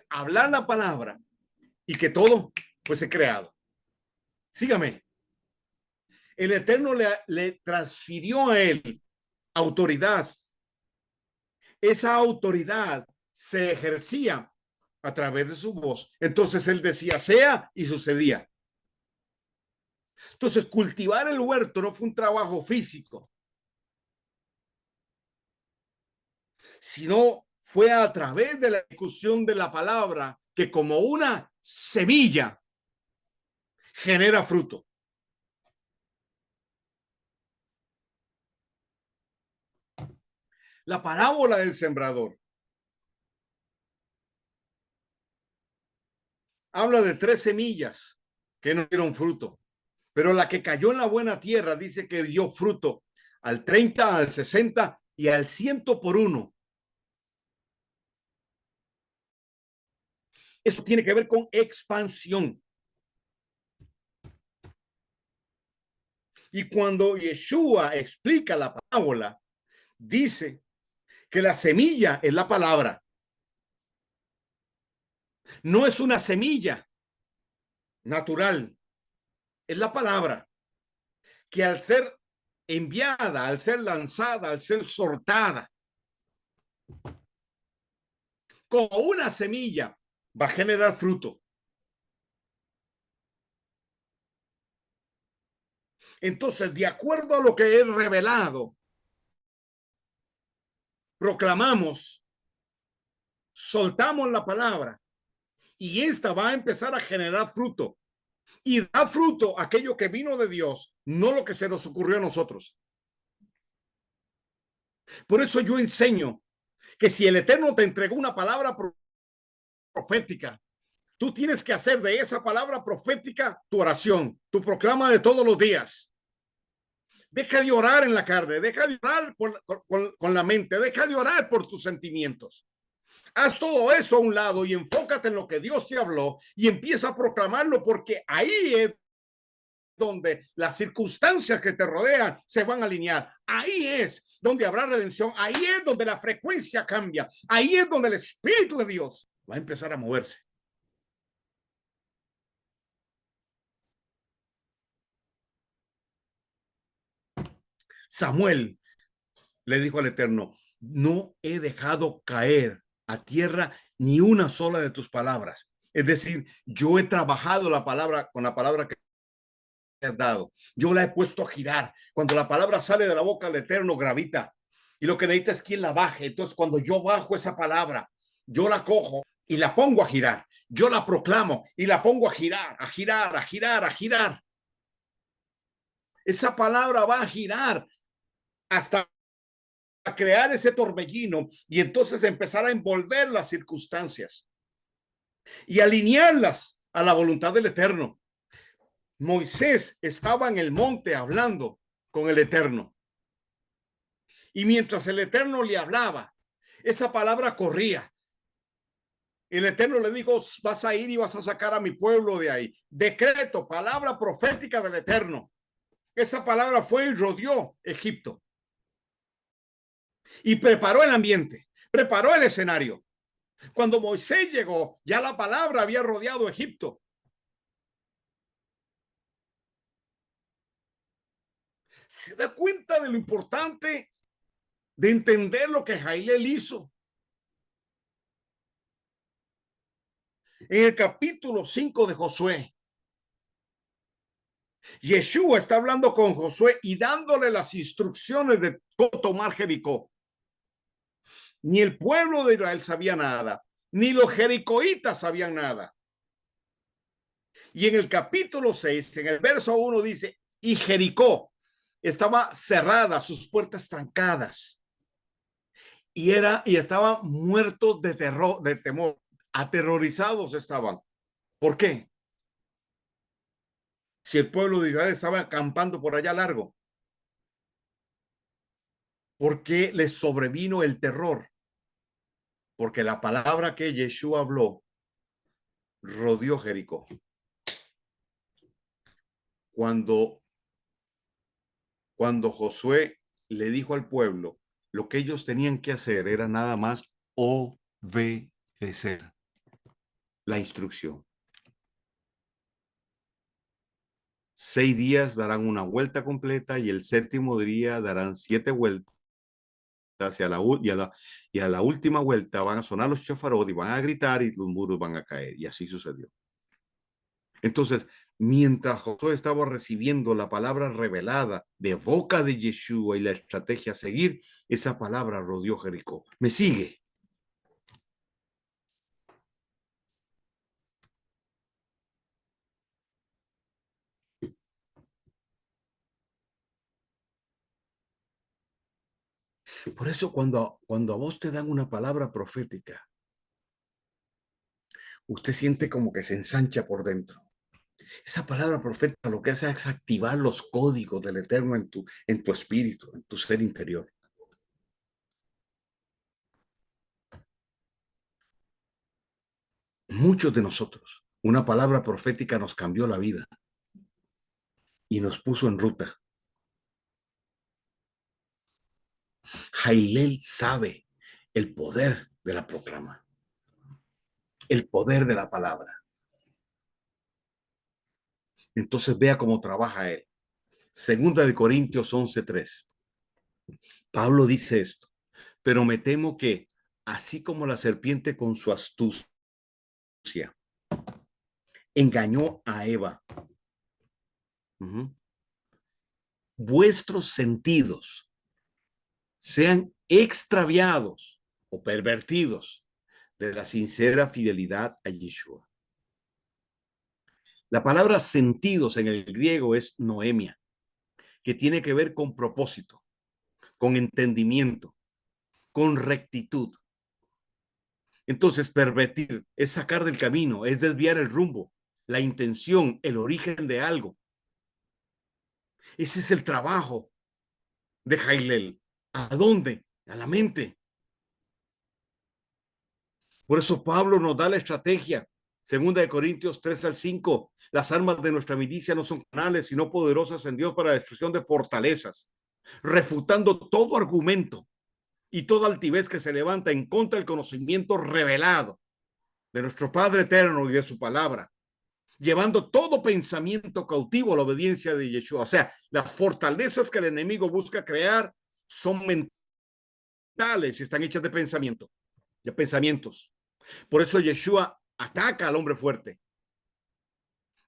hablar la palabra y que todo fuese creado. Sígame. El Eterno le transfirió a él autoridad. Esa autoridad se ejercía a través de su voz. Entonces él decía, sea, y sucedía. Entonces, cultivar el huerto no fue un trabajo físico, sino fue a través de la ejecución de la palabra que como una semilla genera fruto. La parábola del sembrador habla de 3 semillas que no dieron fruto, pero la que cayó en la buena tierra dice que dio fruto al 30, al 60 y al 100 por uno. Eso tiene que ver con expansión. Y cuando Yeshua explica la parábola, dice que la semilla es la palabra. No es una semilla natural, es la palabra que al ser enviada, al ser lanzada, al ser soltada, como una semilla, va a generar fruto. Entonces, de acuerdo a lo que es revelado, proclamamos, soltamos la palabra y esta va a empezar a generar fruto. Y da fruto aquello que vino de Dios, no lo que se nos ocurrió a nosotros. Por eso yo enseño que si el Eterno te entregó una palabra profética, tú tienes que hacer de esa palabra profética tu oración, tu proclama de todos los días. Deja de orar en la carne, deja de orar con la mente, deja de orar por tus sentimientos. Haz todo eso a un lado y enfócate en lo que Dios te habló y empieza a proclamarlo, porque ahí es donde las circunstancias que te rodean se van a alinear. Ahí es donde habrá redención. Ahí es donde la frecuencia cambia. Ahí es donde el Espíritu de Dios va a empezar a moverse. Samuel le dijo al Eterno, no he dejado caer a tierra ni una sola de tus palabras. Es decir, yo he trabajado la palabra con la palabra que has dado. Yo la he puesto a girar. Cuando la palabra sale de la boca del Eterno, gravita. Y lo que necesita es quien la baje. Entonces, cuando yo bajo esa palabra, yo la cojo y la pongo a girar. Yo la proclamo y la pongo a girar, a girar, a girar, a girar. Esa palabra va a girar hasta crear ese torbellino y entonces empezar a envolver las circunstancias y alinearlas a la voluntad del Eterno. Moisés estaba en el monte hablando con el Eterno. Y mientras el Eterno le hablaba, esa palabra corría. El Eterno le dijo, vas a ir y vas a sacar a mi pueblo de ahí. Decreto, palabra profética del Eterno. Esa palabra fue y rodeó Egipto. Y preparó el ambiente, preparó el escenario. Cuando Moisés llegó, ya la palabra había rodeado Egipto. ¿Se da cuenta de lo importante de entender lo que Jailel hizo? En el capítulo 5 de Josué, Yeshua está hablando con Josué y dándole las instrucciones de cómo tomar Jericó. Ni el pueblo de Israel sabía nada, ni los jericoítas sabían nada. Y en el capítulo 6, en el verso 1 dice, y Jericó estaba cerrada, sus puertas trancadas. Y estaban muertos de terror, de temor, aterrorizados estaban. ¿Por qué? Si el pueblo de Israel estaba acampando por allá largo, ¿por qué les sobrevino el terror? Porque la palabra que Yeshua habló rodeó Jericó. Cuando Josué le dijo al pueblo, lo que ellos tenían que hacer era nada más obedecer la instrucción. 6 días darán una vuelta completa y el séptimo día darán 7 vueltas y a la última vuelta van a sonar los chafarot y van a gritar y los muros van a caer. Y así sucedió. Entonces, mientras Josué estaba recibiendo la palabra revelada de boca de Yeshua y la estrategia a seguir, esa palabra rodeó Jericó. ¿Me sigue? Por eso cuando a vos te dan una palabra profética, usted siente como que se ensancha por dentro. Esa palabra profética lo que hace es activar los códigos del Eterno en tu espíritu, en tu ser interior. Muchos de nosotros, una palabra profética nos cambió la vida y nos puso en ruta. Jailel sabe el poder de la proclama, el poder de la palabra. Entonces vea cómo trabaja él. Segunda de Corintios 11:3. Pablo dice esto, pero me temo que así como la serpiente con su astucia engañó a Eva, vuestros sentidos sean extraviados o pervertidos de la sincera fidelidad a Yeshua. La palabra sentidos en el griego es noemia, que tiene que ver con propósito, con entendimiento, con rectitud. Entonces, pervertir es sacar del camino, es desviar el rumbo, la intención, el origen de algo. Ese es el trabajo de Jailel. ¿A dónde? A la mente. Por eso Pablo nos da la estrategia. Segunda de Corintios 3-5. Las armas de nuestra milicia no son carnales, sino poderosas en Dios para la destrucción de fortalezas, refutando todo argumento y toda altivez que se levanta en contra del conocimiento revelado de nuestro Padre eterno y de su palabra, llevando todo pensamiento cautivo a la obediencia de Yeshua. O sea, las fortalezas que el enemigo busca crear son mentales y están hechas de pensamiento, de pensamientos. Por eso Yeshua ataca al hombre fuerte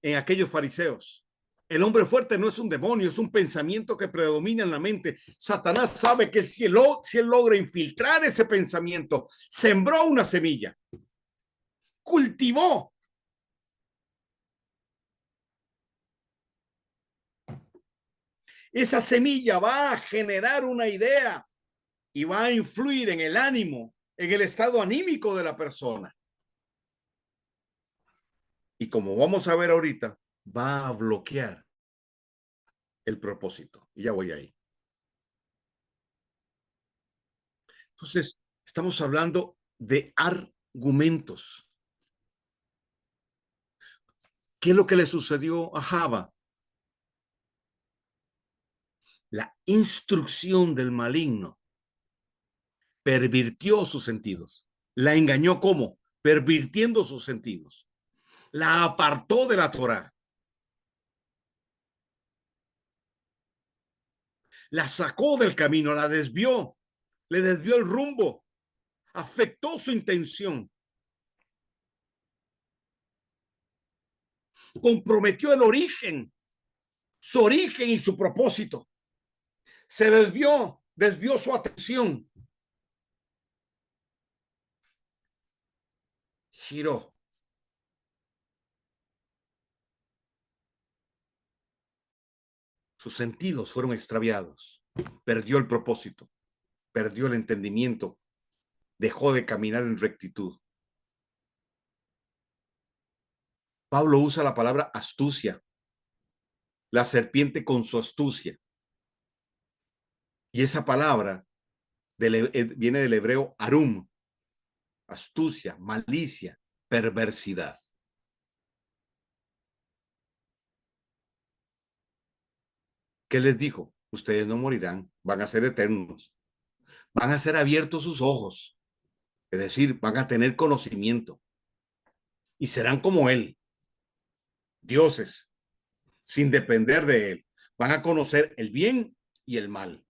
en aquellos fariseos. El hombre fuerte no es un demonio, es un pensamiento que predomina en la mente. Satanás sabe que si él logra infiltrar ese pensamiento, sembró una semilla, cultivó. Esa semilla va a generar una idea y va a influir en el ánimo, en el estado anímico de la persona. Y como vamos a ver ahorita, va a bloquear el propósito. Y ya voy ahí. Entonces, estamos hablando de argumentos. ¿Qué es lo que le sucedió a Java? La instrucción del maligno pervirtió sus sentidos. La engañó ¿cómo? Pervirtiendo sus sentidos. La apartó de la Torá. La sacó del camino, la desvió, le desvió el rumbo, afectó su intención, comprometió el origen, su origen y su propósito. Se desvió su atención, giró. Sus sentidos fueron extraviados, perdió el propósito, perdió el entendimiento, dejó de caminar en rectitud. Pablo usa la palabra astucia, la serpiente con su astucia. Y esa palabra viene del hebreo arum, astucia, malicia, perversidad. ¿Qué les dijo? Ustedes no morirán, van a ser eternos, van a ser abiertos sus ojos, es decir, van a tener conocimiento y serán como él, dioses, sin depender de él. Van a conocer el bien y el mal.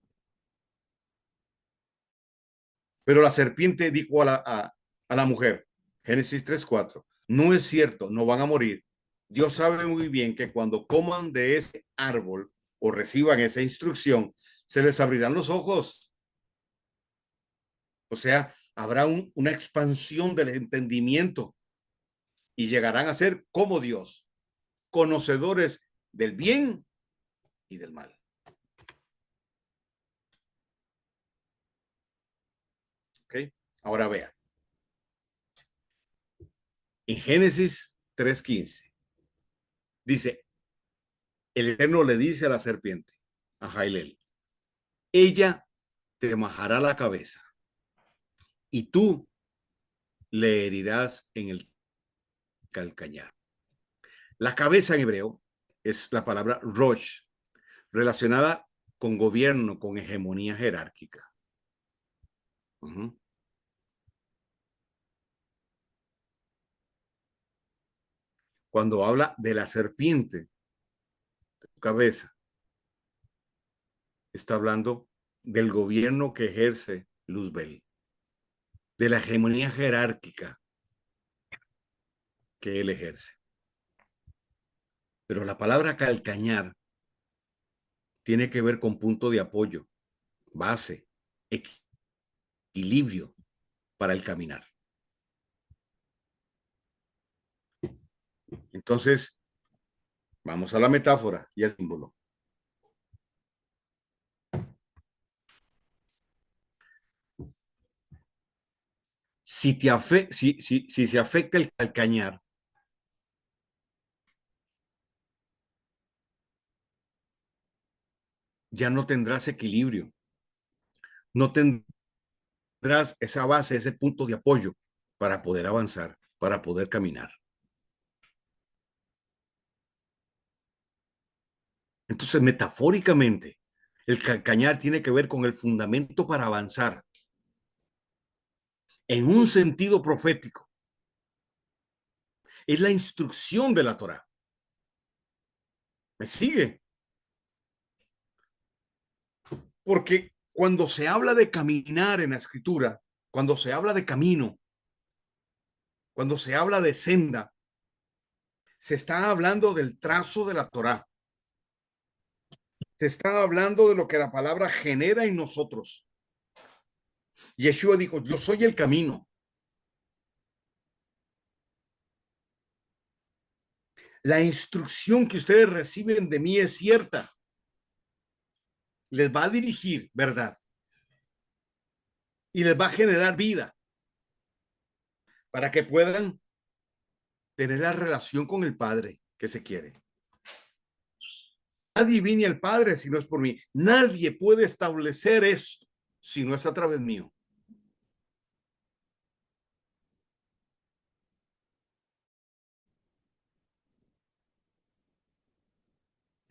Pero la serpiente dijo a la mujer, Génesis 3:4, no es cierto, no van a morir. Dios sabe muy bien que cuando coman de ese árbol o reciban esa instrucción, se les abrirán los ojos. O sea, habrá una expansión del entendimiento y llegarán a ser como Dios, conocedores del bien y del mal. ¿Okay? Ahora vean, en Génesis 3:15 dice, el Eterno le dice a la serpiente, a Jailel, ella te majará la cabeza y tú le herirás en el calcañar. La cabeza en hebreo es la palabra rosh, relacionada con gobierno, con hegemonía jerárquica. Cuando habla de la serpiente, de tu cabeza, está hablando del gobierno que ejerce Luzbel, de la hegemonía jerárquica que él ejerce. Pero la palabra calcañar tiene que ver con punto de apoyo, base, equilibrio para el caminar. Entonces, vamos a la metáfora y el símbolo. Si se afecta el calcañar, ya no tendrás equilibrio, no tendrás esa base, ese punto de apoyo para poder avanzar, para poder caminar. Entonces, metafóricamente, el calcañar tiene que ver con el fundamento para avanzar en un sentido profético. Es la instrucción de la Torá. ¿Me sigue? Porque cuando se habla de caminar en la escritura, cuando se habla de camino, cuando se habla de senda, se está hablando del trazo de la Torá. Se está hablando de lo que la palabra genera en nosotros. Yeshua dijo, yo soy el camino. La instrucción que ustedes reciben de mí es cierta. Les va a dirigir, ¿verdad? Y les va a generar vida para que puedan tener la relación con el Padre que se quiere. Nadie viene al Padre si no es por mí. Nadie puede establecer eso si no es a través mío.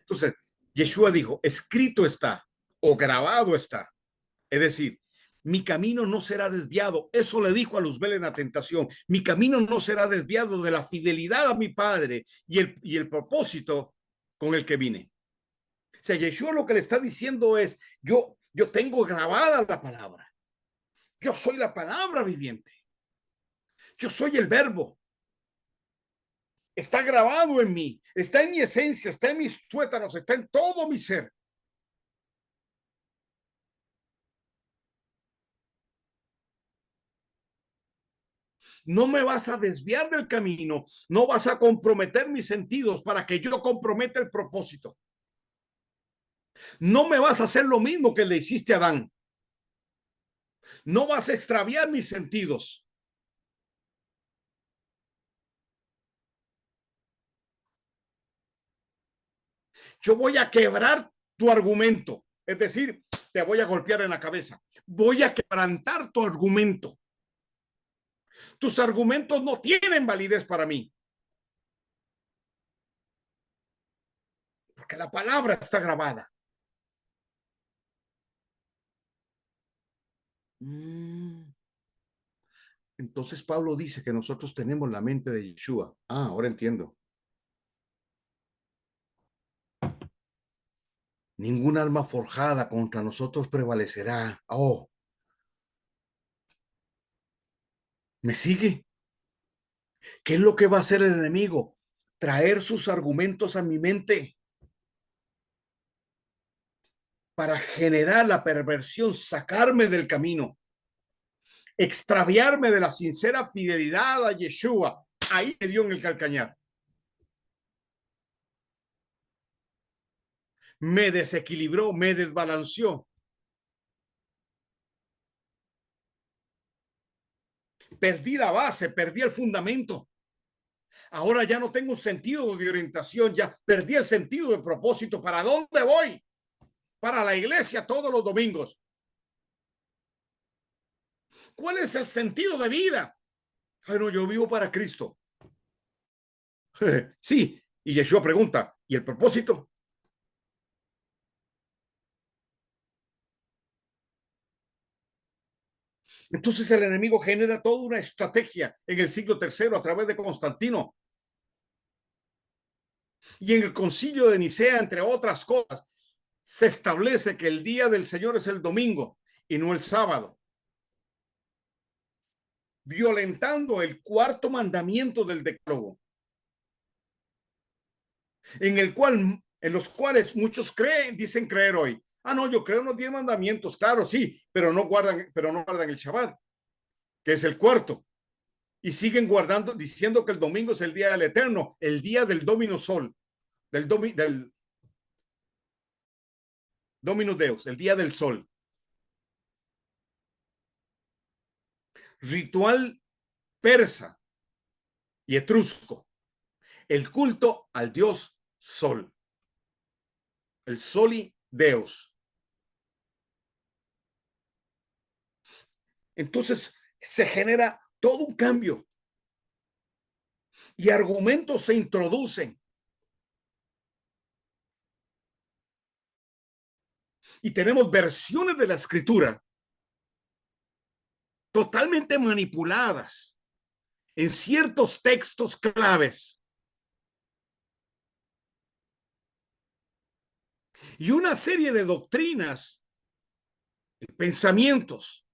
Entonces, Yeshua dijo, escrito está o grabado está. Es decir, mi camino no será desviado. Eso le dijo a Luzbel en la tentación. Mi camino no será desviado de la fidelidad a mi Padre y el propósito con el que vine. O sea, Yeshua lo que le está diciendo es, yo tengo grabada la palabra. Yo soy la palabra viviente. Yo soy el verbo. Está grabado en mí. Está en mi esencia, está en mis tuétanos, está en todo mi ser. No me vas a desviar del camino, no vas a comprometer mis sentidos para que yo comprometa el propósito. No me vas a hacer lo mismo que le hiciste a Adán. No vas a extraviar mis sentidos. Yo voy a quebrar tu argumento, es decir, te voy a golpear en la cabeza. Voy a quebrantar tu argumento. Tus argumentos no tienen validez para mí. Porque la palabra está grabada. Entonces Pablo dice que nosotros tenemos la mente de Yeshua. Ah, ahora entiendo. Ningún arma forjada contra nosotros prevalecerá. Oh, ¿me sigue? ¿Qué es lo que va a hacer el enemigo? Traer sus argumentos a mi mente para generar la perversión, sacarme del camino, extraviarme de la sincera fidelidad a Yeshua. Ahí me dio en el calcañar. Me desequilibró, me desbalanceó. Perdí la base, perdí el fundamento. Ahora ya no tengo un sentido de orientación, ya perdí el sentido de propósito. ¿Para dónde voy? Para la iglesia todos los domingos. ¿Cuál es el sentido de vida? Bueno, yo vivo para Cristo. Sí, y Yeshua pregunta, ¿y el propósito? Entonces el enemigo genera toda una estrategia en el siglo III a través de Constantino y en el concilio de Nicea, entre otras cosas, se establece que el día del Señor es el domingo y no el sábado, violentando el cuarto mandamiento del decálogo, en los cuales muchos creen, dicen creer hoy. Ah, no, yo creo en los 10 mandamientos, claro, sí, pero no guardan el Shabbat, que es el cuarto. Y siguen guardando, diciendo que el domingo es el día del Eterno, el día del Domino Sol, del Dominus Deus, el día del Sol. Ritual persa y etrusco, el culto al dios Sol, el Soli Deus. Entonces se genera todo un cambio y argumentos se introducen y tenemos versiones de la escritura totalmente manipuladas en ciertos textos claves y una serie de doctrinas, pensamientos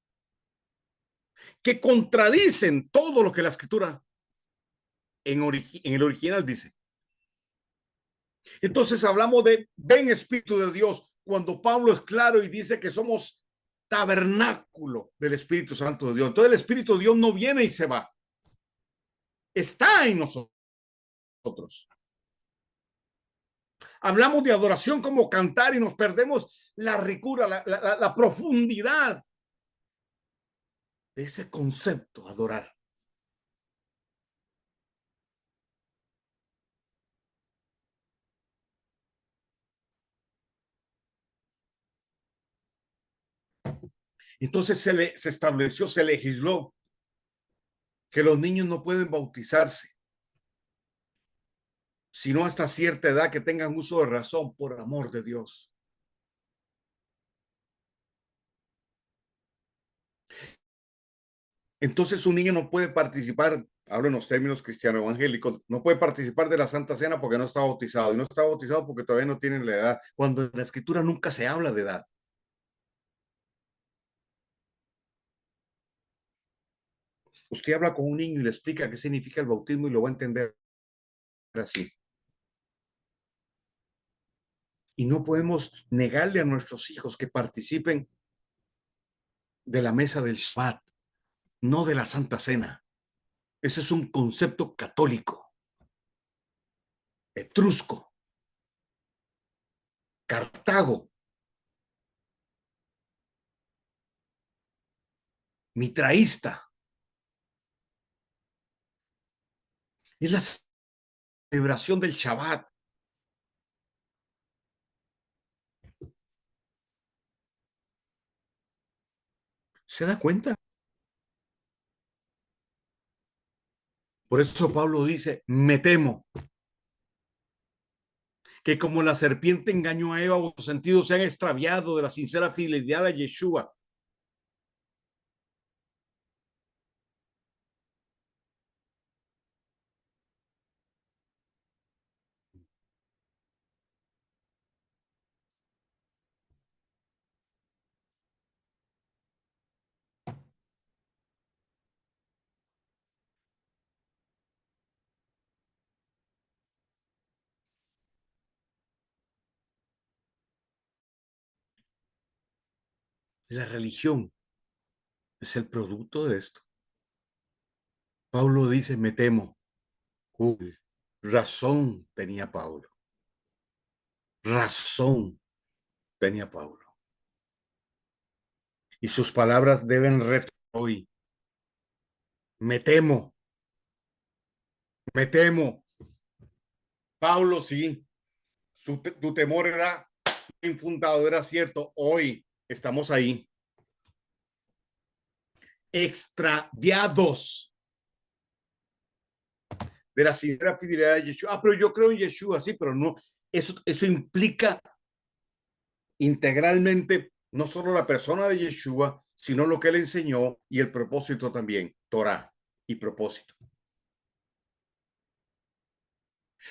que contradicen todo lo que la escritura en el original dice. Entonces hablamos de ven Espíritu de Dios, cuando Pablo es claro y dice que somos tabernáculo del Espíritu Santo de Dios. Entonces el Espíritu de Dios no viene y se va, está en nosotros. Hablamos de adoración como cantar y nos perdemos la ricura, la profundidad de ese concepto, adorar. Entonces se estableció, se legisló que los niños no pueden bautizarse, sino hasta cierta edad que tengan uso de razón por amor de Dios. Entonces un niño no puede participar, hablo en los términos cristiano evangélicos, no puede participar de la Santa Cena porque no está bautizado, y no está bautizado porque todavía no tiene la edad, cuando en la escritura nunca se habla de edad. Usted habla con un niño y le explica qué significa el bautismo y lo va a entender así. Y no podemos negarle a nuestros hijos que participen de la mesa del Shabbat, no de la Santa Cena. Ese es un concepto católico, etrusco, Cartago, mitraísta. Es la celebración del Shabbat. ¿Se da cuenta? Por eso Pablo dice, me temo que como la serpiente engañó a Eva, los sentidos se han extraviado de la sincera fidelidad a Yeshua. La religión es el producto de esto. Pablo dice, me temo. Uy, razón tenía Pablo. Razón tenía Pablo. Y sus palabras deben reto hoy. Me temo, me temo. Pablo, sí, tu temor era infundado, era cierto. Hoy estamos ahí. Extraviados de la sincera fidelidad de Yeshua. Ah, pero yo creo en Yeshua, sí, pero no. Eso implica integralmente no solo la persona de Yeshua, sino lo que él enseñó y el propósito también, Torah y propósito.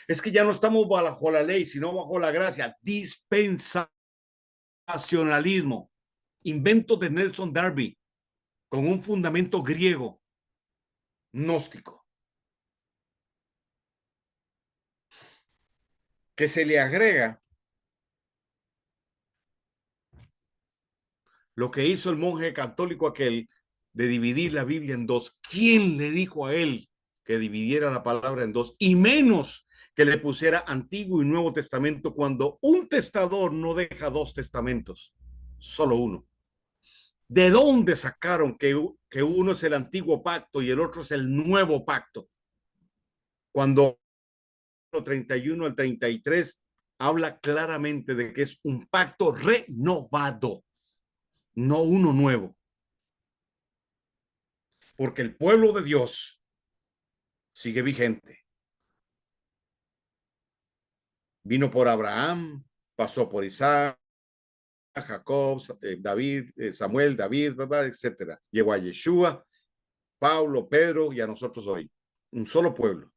Es que ya no estamos bajo la ley, sino bajo la gracia. Dispensacionalismo, invento de Nelson Darby, con un fundamento griego, gnóstico, que se le agrega lo que hizo el monje católico aquel de dividir la Biblia en dos. ¿Quién le dijo a él que dividiera la palabra en dos? Y menos que le pusiera Antiguo y Nuevo Testamento cuando un testador no deja dos testamentos, solo uno. ¿De dónde sacaron que uno es el antiguo pacto y el otro es el nuevo pacto? Cuando 31 al 33 habla claramente de que es un pacto renovado, no uno nuevo. Porque el pueblo de Dios sigue vigente. Vino por Abraham, pasó por Isaac, Jacob, David, Samuel, David, etcétera. Llegó a Yeshua, Pablo, Pedro y a nosotros hoy. Un solo pueblo.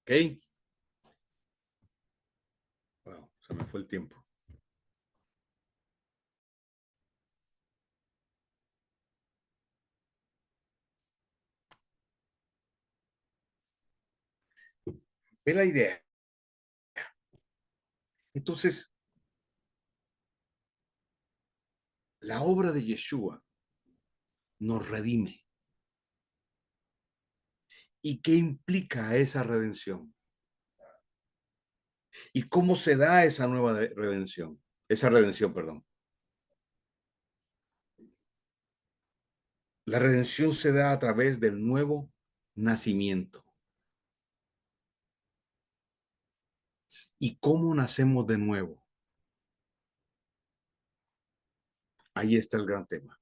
¿Ok? Wow, se me fue el tiempo. Ve la idea. Entonces, la obra de Yeshua nos redime. ¿Y qué implica esa redención? ¿Y cómo se da esa nueva redención? Esa redención, perdón. La redención se da a través del nuevo nacimiento. ¿Y cómo nacemos de nuevo? Ahí está el gran tema.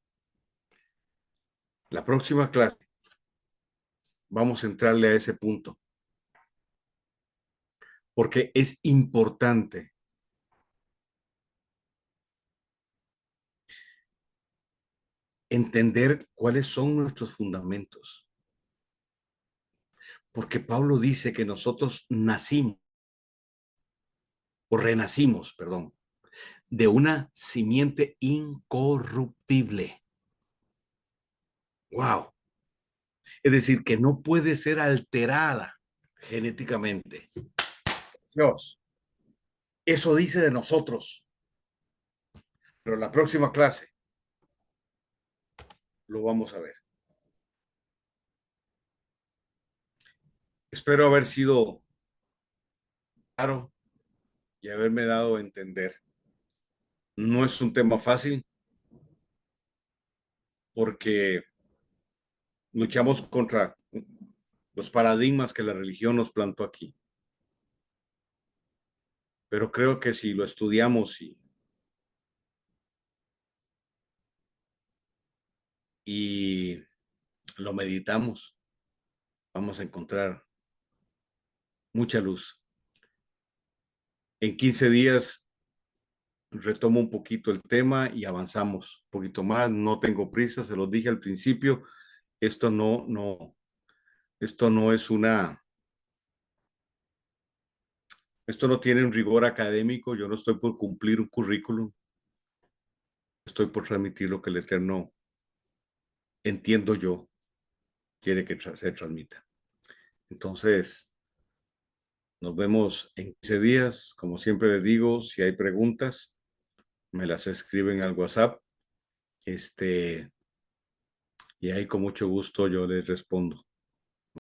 La próxima clase vamos a entrarle a ese punto, porque es importante entender cuáles son nuestros fundamentos. Porque Pablo dice que nosotros nacimos, o renacimos, perdón, de una simiente incorruptible. ¡Wow! Es decir, que no puede ser alterada genéticamente. Dios, eso dice de nosotros. Pero en la próxima clase lo vamos a ver. Espero haber sido claro y haberme dado a entender. No es un tema fácil porque luchamos contra los paradigmas que la religión nos plantó aquí. Pero creo que si lo estudiamos y lo meditamos, vamos a encontrar mucha luz. En 15 días retomo un poquito el tema y avanzamos un poquito más. No tengo prisa, se los dije al principio. Esto esto no es esto no tiene un rigor académico. Yo no estoy por cumplir un currículum. Estoy por transmitir lo que el Eterno entiendo yo, quiere que se transmita. Entonces, nos vemos en 15 días. Como siempre les digo, si hay preguntas, me las escriben al WhatsApp. Y ahí con mucho gusto yo les respondo.